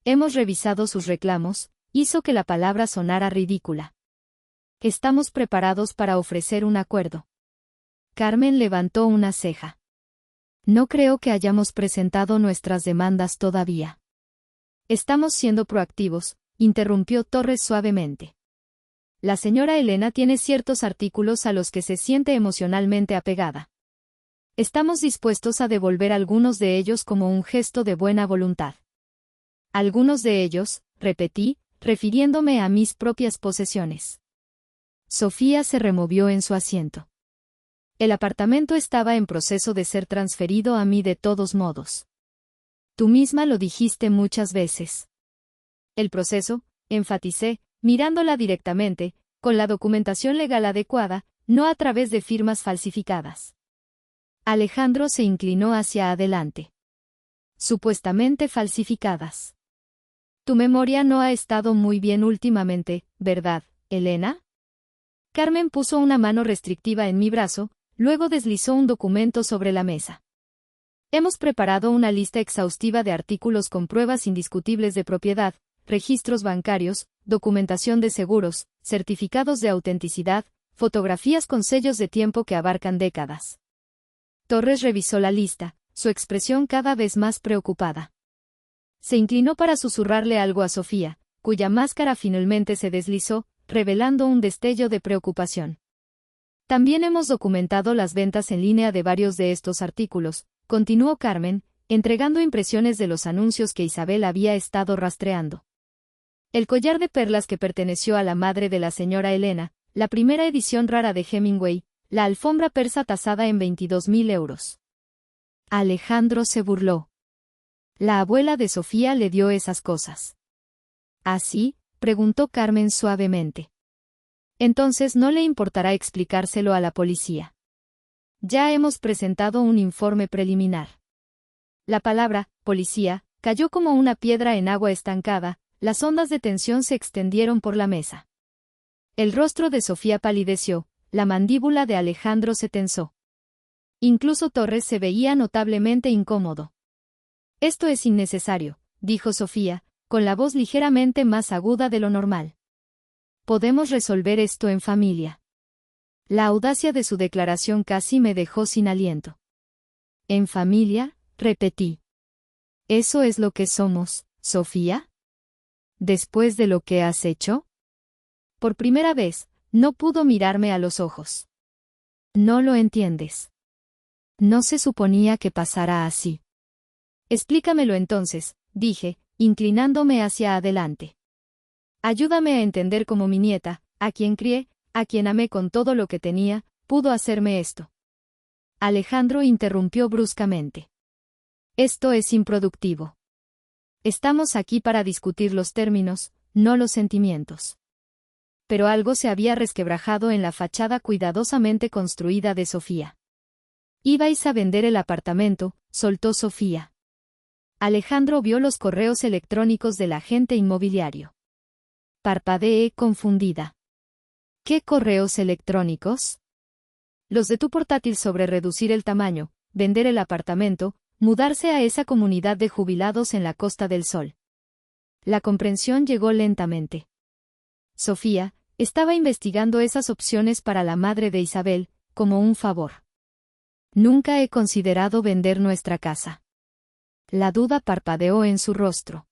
Hemos revisado sus reclamos, hizo que la palabra sonara ridícula. Estamos preparados para ofrecer un acuerdo. Carmen levantó una ceja. No creo que hayamos presentado nuestras demandas todavía. Estamos siendo proactivos, interrumpió Torres suavemente. La señora Elena tiene ciertos artículos a los que se siente emocionalmente apegada. Estamos dispuestos a devolver algunos de ellos como un gesto de buena voluntad. Algunos de ellos, repetí, refiriéndome a mis propias posesiones. Sofía se removió en su asiento. El apartamento estaba en proceso de ser transferido a mí de todos modos. Tú misma lo dijiste muchas veces. El proceso, enfaticé, mirándola directamente, con la documentación legal adecuada, no a través de firmas falsificadas. Alejandro se inclinó hacia adelante. Supuestamente falsificadas. Tu memoria no ha estado muy bien últimamente, ¿verdad, Elena? Carmen puso una mano restrictiva en mi brazo, luego deslizó un documento sobre la mesa. Hemos preparado una lista exhaustiva de artículos con pruebas indiscutibles de propiedad, registros bancarios, documentación de seguros, certificados de autenticidad, fotografías con sellos de tiempo que abarcan décadas. Torres revisó la lista, su expresión cada vez más preocupada. Se inclinó para susurrarle algo a Sofía, cuya máscara finalmente se deslizó, revelando un destello de preocupación. También hemos documentado las ventas en línea de varios de estos artículos, continuó Carmen, entregando impresiones de los anuncios que Isabel había estado rastreando. El collar de perlas que perteneció a la madre de la señora Elena, la primera edición rara de Hemingway, la alfombra persa tasada en 22.000 euros. Alejandro se burló. La abuela de Sofía le dio esas cosas. ¿Así? Preguntó Carmen suavemente. Entonces no le importará explicárselo a la policía. Ya hemos presentado un informe preliminar. La palabra, policía, cayó como una piedra en agua estancada, las ondas de tensión se extendieron por la mesa. El rostro de Sofía palideció, la mandíbula de Alejandro se tensó. Incluso Torres se veía notablemente incómodo. Esto es innecesario, dijo Sofía, con la voz ligeramente más aguda de lo normal. Podemos resolver esto en familia. La audacia de su declaración casi me dejó sin aliento. ¿En familia?, repetí. ¿Eso es lo que somos, Sofía? ¿Después de lo que has hecho? Por primera vez, no pudo mirarme a los ojos. No lo entiendes. No se suponía que pasara así. Explícamelo entonces, dije, inclinándome hacia adelante. Ayúdame a entender cómo mi nieta, a quien crié, a quien amé con todo lo que tenía, pudo hacerme esto. Alejandro interrumpió bruscamente. Esto es improductivo. Estamos aquí para discutir los términos, no los sentimientos. Pero algo se había resquebrajado en la fachada cuidadosamente construida de Sofía. Ibais a vender el apartamento, soltó Sofía. Alejandro vio los correos electrónicos del agente inmobiliario. Parpadeé confundida. ¿Qué correos electrónicos? Los de tu portátil sobre reducir el tamaño, vender el apartamento, mudarse a esa comunidad de jubilados en la Costa del Sol. La comprensión llegó lentamente. Sofía estaba investigando esas opciones para la madre de Isabel, como un favor. Nunca he considerado vender nuestra casa. La duda parpadeó en su rostro.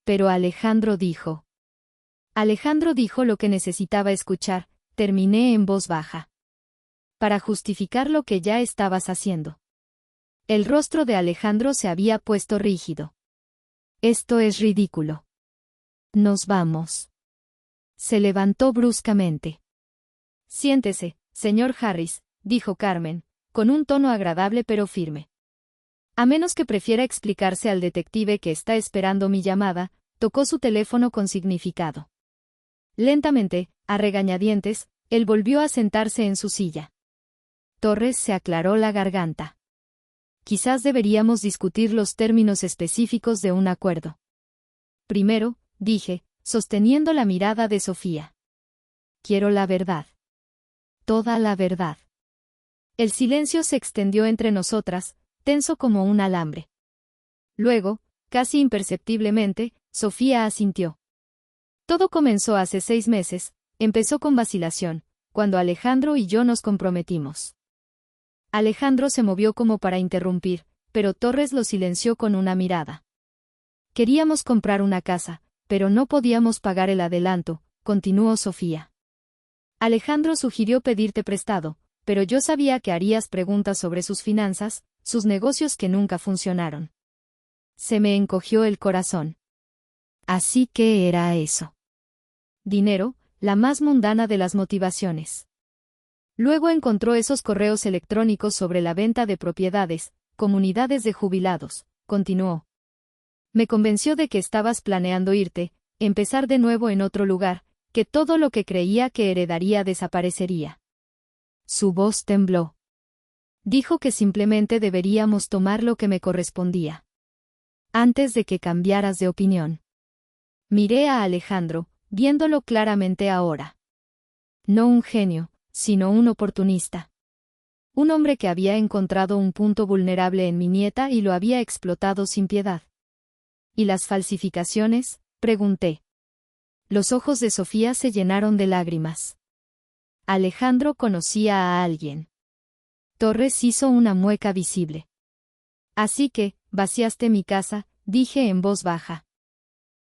Pero Alejandro dijo lo que necesitaba escuchar, terminé en voz baja. Para justificar lo que ya estabas haciendo. El rostro de Alejandro se había puesto rígido. Esto es ridículo. Nos vamos. Se levantó bruscamente. Siéntese, señor Harris, dijo Carmen, con un tono agradable pero firme. A menos que prefiera explicarse al detective que está esperando mi llamada, tocó su teléfono con significado. Lentamente, a regañadientes, él volvió a sentarse en su silla. Torres se aclaró la garganta. Quizás deberíamos discutir los términos específicos de un acuerdo. Primero, dije, sosteniendo la mirada de Sofía. Quiero la verdad. Toda la verdad. El silencio se extendió entre nosotras, tenso como un alambre. Luego, casi imperceptiblemente, Sofía asintió. Todo comenzó hace 6 meses, empezó con vacilación, cuando Alejandro y yo nos comprometimos. Alejandro se movió como para interrumpir, pero Torres lo silenció con una mirada. Queríamos comprar una casa, pero no podíamos pagar el adelanto, continuó Sofía. Alejandro sugirió pedirte prestado, pero yo sabía que harías preguntas sobre sus finanzas, sus negocios que nunca funcionaron. Se me encogió el corazón. Así que era eso. Dinero, la más mundana de las motivaciones. Luego encontró esos correos electrónicos sobre la venta de propiedades, comunidades de jubilados, continuó. Me convenció de que estabas planeando irte, empezar de nuevo en otro lugar, que todo lo que creía que heredaría desaparecería. Su voz tembló. Dijo que simplemente deberíamos tomar lo que me correspondía. Antes de que cambiaras de opinión. Miré a Alejandro, viéndolo claramente ahora. No un genio, sino un oportunista. Un hombre que había encontrado un punto vulnerable en mi nieta y lo había explotado sin piedad. ¿Y las falsificaciones?, pregunté. Los ojos de Sofía se llenaron de lágrimas. Alejandro conocía a alguien. Torres hizo una mueca visible. Así que, vaciaste mi casa, dije en voz baja.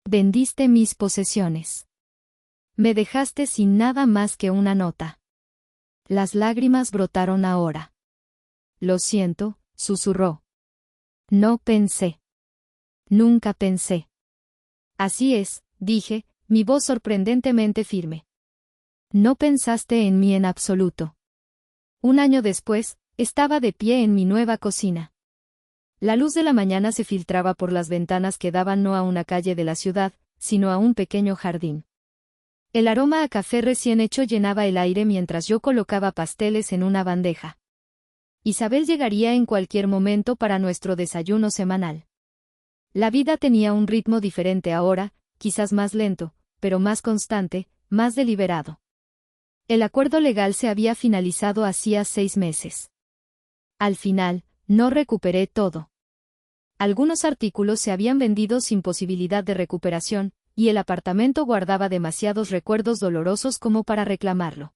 Vendiste mis posesiones. Me dejaste sin nada más que una nota. Las lágrimas brotaron ahora. Lo siento, susurró. No pensé. Nunca pensé. Así es, dije, mi voz sorprendentemente firme. No pensaste en mí en absoluto. Un año después, estaba de pie en mi nueva cocina. La luz de la mañana se filtraba por las ventanas que daban no a una calle de la ciudad, sino a un pequeño jardín. El aroma a café recién hecho llenaba el aire mientras yo colocaba pasteles en una bandeja. Isabel llegaría en cualquier momento para nuestro desayuno semanal. La vida tenía un ritmo diferente ahora, quizás más lento, pero más constante, más deliberado. El acuerdo legal se había finalizado hacía 6 meses. Al final, no recuperé todo. Algunos artículos se habían vendido sin posibilidad de recuperación, y el apartamento guardaba demasiados recuerdos dolorosos como para reclamarlo.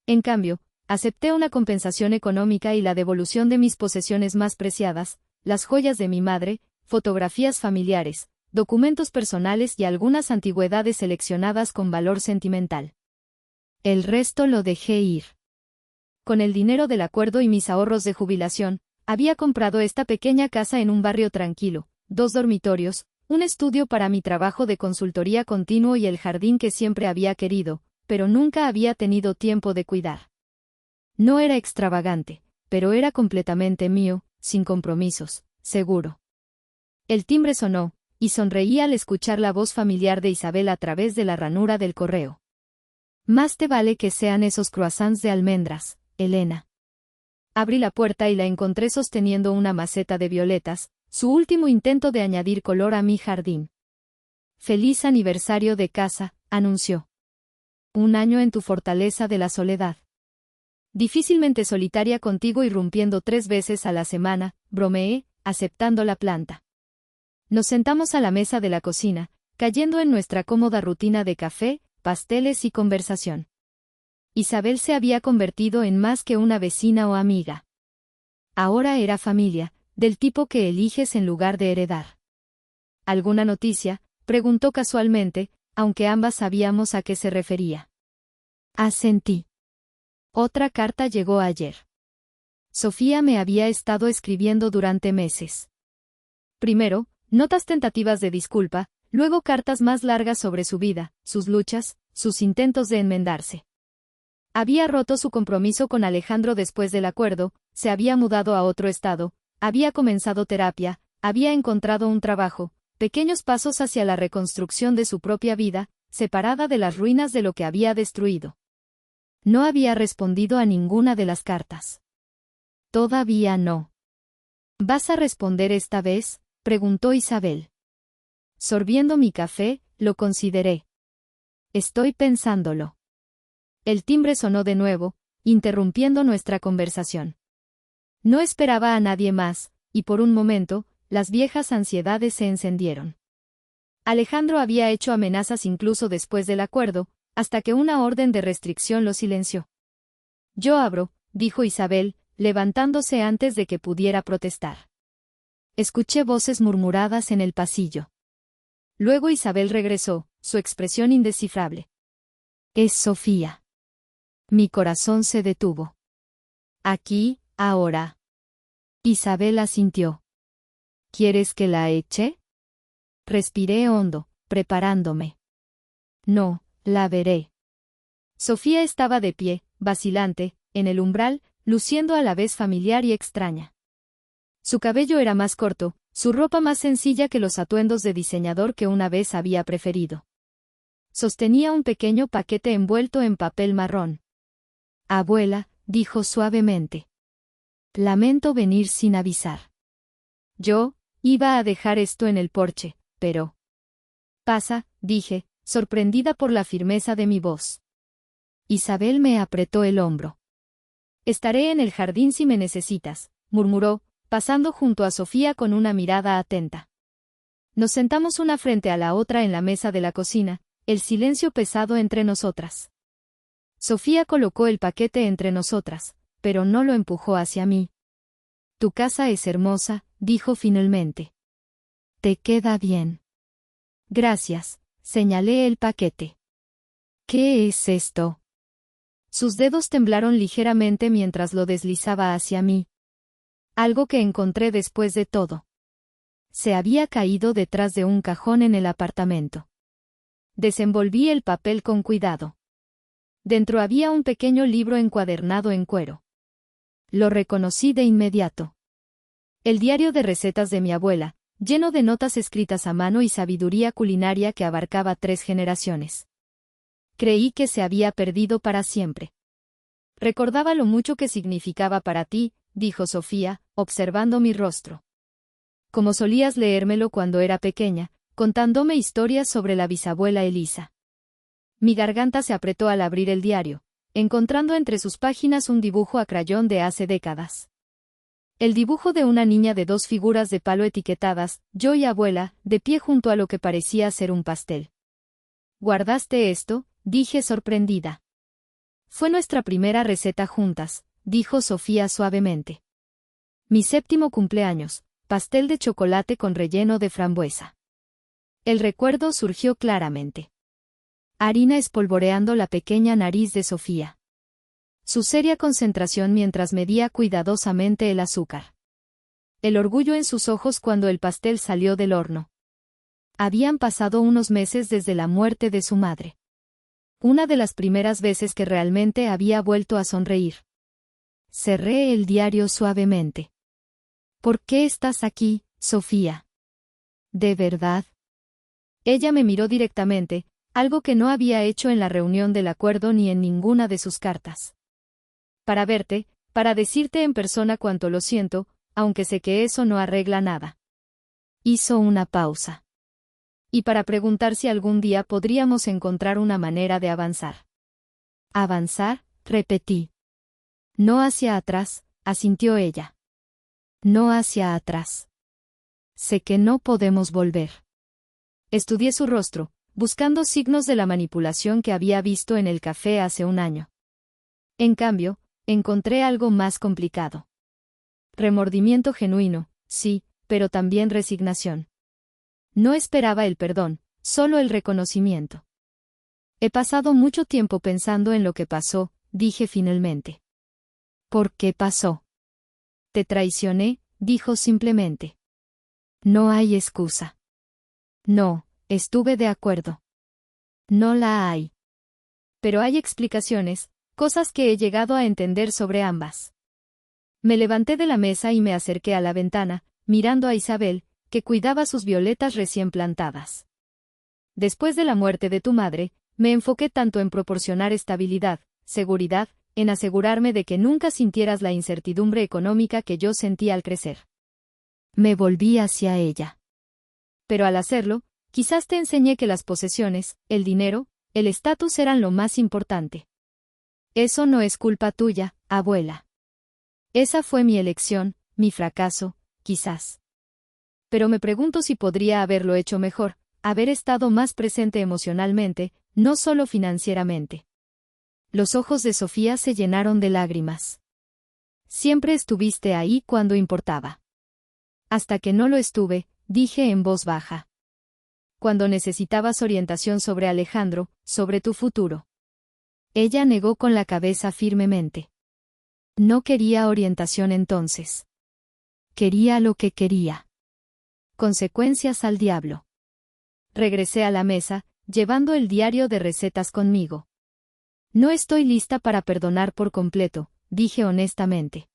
En cambio, acepté una compensación económica y la devolución de mis posesiones más preciadas, las joyas de mi madre, fotografías familiares, documentos personales y algunas antigüedades seleccionadas con valor sentimental. El resto lo dejé ir. Con el dinero del acuerdo y mis ahorros de jubilación, había comprado esta pequeña casa en un barrio tranquilo, 2 dormitorios, un estudio para mi trabajo de consultoría continuo y el jardín que siempre había querido, pero nunca había tenido tiempo de cuidar. No era extravagante, pero era completamente mío, sin compromisos, seguro. El timbre sonó, y sonreí al escuchar la voz familiar de Isabel a través de la ranura del correo. Más te vale que sean esos croissants de almendras, Elena. Abrí la puerta y la encontré sosteniendo una maceta de violetas, su último intento de añadir color a mi jardín. Feliz aniversario de casa, anunció. 1 año en tu fortaleza de la soledad. Difícilmente solitaria contigo irrumpiendo 3 veces a la semana, bromeé, aceptando la planta. Nos sentamos a la mesa de la cocina, cayendo en nuestra cómoda rutina de café, pasteles y conversación. Isabel se había convertido en más que una vecina o amiga. Ahora era familia, del tipo que eliges en lugar de heredar. ¿Alguna noticia?, preguntó casualmente, aunque ambas sabíamos a qué se refería. Asentí. Otra carta llegó ayer. Sofía me había estado escribiendo durante meses. Primero, notas tentativas de disculpa, luego cartas más largas sobre su vida, sus luchas, sus intentos de enmendarse. Había roto su compromiso con Alejandro después del acuerdo, se había mudado a otro estado, había comenzado terapia, había encontrado un trabajo, pequeños pasos hacia la reconstrucción de su propia vida, separada de las ruinas de lo que había destruido. No había respondido a ninguna de las cartas. Todavía no. ¿Vas a responder esta vez?, preguntó Isabel. Sorbiendo mi café, lo consideré. Estoy pensándolo. El timbre sonó de nuevo, interrumpiendo nuestra conversación. No esperaba a nadie más, y por un momento, las viejas ansiedades se encendieron. Alejandro había hecho amenazas incluso después del acuerdo, hasta que una orden de restricción lo silenció. Yo abro, dijo Isabel, levantándose antes de que pudiera protestar. Escuché voces murmuradas en el pasillo. Luego Isabel regresó, su expresión indescifrable. Es Sofía. Mi corazón se detuvo. Aquí, ahora. Isabel asintió. ¿Quieres que la eche? Respiré hondo, preparándome. No, la veré. Sofía estaba de pie, vacilante, en el umbral, luciendo a la vez familiar y extraña. Su cabello era más corto, su ropa más sencilla que los atuendos de diseñador que una vez había preferido. Sostenía un pequeño paquete envuelto en papel marrón. Abuela, dijo suavemente. Lamento venir sin avisar. Yo iba a dejar esto en el porche, pero... Pasa, dije, sorprendida por la firmeza de mi voz. Isabel me apretó el hombro. Estaré en el jardín si me necesitas, murmuró, pasando junto a Sofía con una mirada atenta. Nos sentamos una frente a la otra en la mesa de la cocina, el silencio pesado entre nosotras. Sofía colocó el paquete entre nosotras, pero no lo empujó hacia mí. Tu casa es hermosa, dijo finalmente. Te queda bien. Gracias, señalé el paquete. ¿Qué es esto? Sus dedos temblaron ligeramente mientras lo deslizaba hacia mí. Algo que encontré después de todo. Se había caído detrás de un cajón en el apartamento. Desenvolví el papel con cuidado. Dentro había un pequeño libro encuadernado en cuero. Lo reconocí de inmediato. El diario de recetas de mi abuela, lleno de notas escritas a mano y sabiduría culinaria que abarcaba 3 generaciones. Creí que se había perdido para siempre. Recordaba lo mucho que significaba para ti, dijo Sofía, observando mi rostro. Como solías leérmelo cuando era pequeña, contándome historias sobre la bisabuela Elisa. Mi garganta se apretó al abrir el diario, encontrando entre sus páginas un dibujo a crayón de hace décadas. El dibujo de una niña de 2 figuras de palo etiquetadas, yo y abuela, de pie junto a lo que parecía ser un pastel. ¿Guardaste esto?, dije sorprendida. Fue nuestra primera receta juntas, dijo Sofía suavemente. Mi 7º cumpleaños, pastel de chocolate con relleno de frambuesa. El recuerdo surgió claramente. Harina espolvoreando la pequeña nariz de Sofía. Su seria concentración mientras medía cuidadosamente el azúcar. El orgullo en sus ojos cuando el pastel salió del horno. Habían pasado unos meses desde la muerte de su madre. Una de las primeras veces que realmente había vuelto a sonreír. Cerré el diario suavemente. ¿Por qué estás aquí, Sofía? ¿De verdad? Ella me miró directamente, algo que no había hecho en la reunión del acuerdo ni en ninguna de sus cartas. Para verte, para decirte en persona cuánto lo siento, aunque sé que eso no arregla nada. Hizo una pausa. Y para preguntar si algún día podríamos encontrar una manera de avanzar. ¿Avanzar?, repetí. No hacia atrás, asintió ella. No hacia atrás. Sé que no podemos volver. Estudié su rostro, buscando signos de la manipulación que había visto en el café hace un año. En cambio, encontré algo más complicado. Remordimiento genuino, sí, pero también resignación. No esperaba el perdón, solo el reconocimiento. He pasado mucho tiempo pensando en lo que pasó, dije finalmente. ¿Por qué pasó? Te traicioné, dijo simplemente. No hay excusa. No, estuve de acuerdo. No la hay. Pero hay explicaciones, cosas que he llegado a entender sobre ambas. Me levanté de la mesa y me acerqué a la ventana, mirando a Isabel, que cuidaba sus violetas recién plantadas. Después de la muerte de tu madre, me enfoqué tanto en proporcionar estabilidad, seguridad, en asegurarme de que nunca sintieras la incertidumbre económica que yo sentía al crecer. Me volví hacia ella. Pero al hacerlo, quizás te enseñé que las posesiones, el dinero, el estatus eran lo más importante. Eso no es culpa tuya, abuela. Esa fue mi elección, mi fracaso, quizás. Pero me pregunto si podría haberlo hecho mejor, haber estado más presente emocionalmente, no solo financieramente. Los ojos de Sofía se llenaron de lágrimas. Siempre estuviste ahí cuando importaba. Hasta que no lo estuve, dije en voz baja. Cuando necesitabas orientación sobre Alejandro, sobre tu futuro. Ella negó con la cabeza firmemente. No quería orientación entonces. Quería lo que quería. Consecuencias al diablo. Regresé a la mesa, llevando el diario de recetas conmigo. No estoy lista para perdonar por completo, dije honestamente.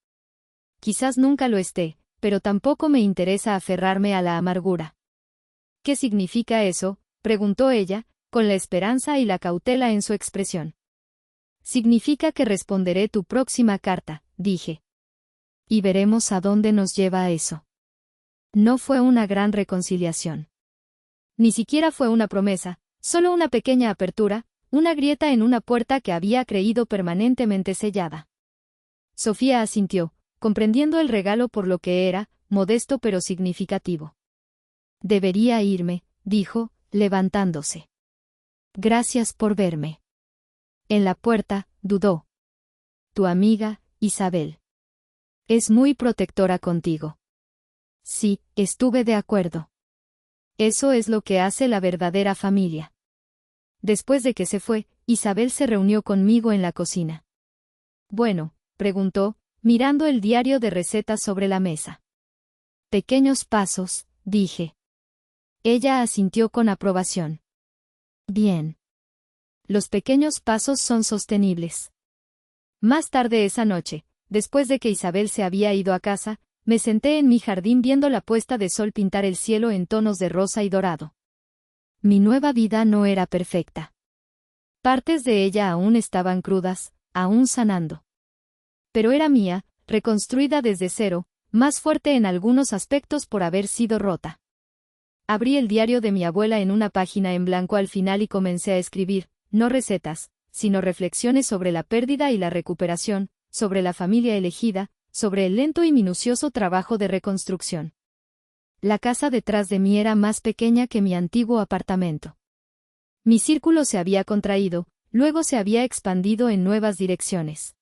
Quizás nunca lo esté, pero tampoco me interesa aferrarme a la amargura. ¿Qué significa eso?, preguntó ella, con la esperanza y la cautela en su expresión. Significa que responderé tu próxima carta, dije. Y veremos a dónde nos lleva eso. No fue una gran reconciliación. Ni siquiera fue una promesa, solo una pequeña apertura, una grieta en una puerta que había creído permanentemente sellada. Sofía asintió, comprendiendo el regalo por lo que era, modesto pero significativo. Debería irme, dijo, levantándose. Gracias por verme. En la puerta, dudó. Tu amiga, Isabel. Es muy protectora contigo. Sí, estuve de acuerdo. Eso es lo que hace la verdadera familia. Después de que se fue, Isabel se reunió conmigo en la cocina. Bueno, preguntó, mirando el diario de recetas sobre la mesa. Pequeños pasos, dije. Ella asintió con aprobación. Bien. Los pequeños pasos son sostenibles. Más tarde esa noche, después de que Isabel se había ido a casa, me senté en mi jardín viendo la puesta de sol pintar el cielo en tonos de rosa y dorado. Mi nueva vida no era perfecta. Partes de ella aún estaban crudas, aún sanando. Pero era mía, reconstruida desde cero, más fuerte en algunos aspectos por haber sido rota. Abrí el diario de mi abuela en una página en blanco al final y comencé a escribir, no recetas, sino reflexiones sobre la pérdida y la recuperación, sobre la familia elegida, sobre el lento y minucioso trabajo de reconstrucción. La casa detrás de mí era más pequeña que mi antiguo apartamento. Mi círculo se había contraído, luego se había expandido en nuevas direcciones.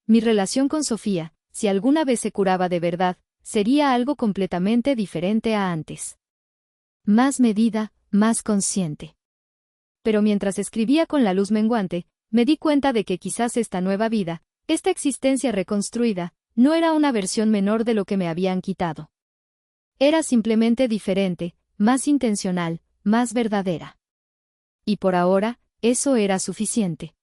Mi relación con Sofía, si alguna vez se curaba de verdad, sería algo completamente diferente a antes. Más medida, más consciente. Pero mientras escribía con la luz menguante, me di cuenta de que quizás esta nueva vida, esta existencia reconstruida, no era una versión menor de lo que me habían quitado. Era simplemente diferente, más intencional, más verdadera. Y por ahora, eso era suficiente.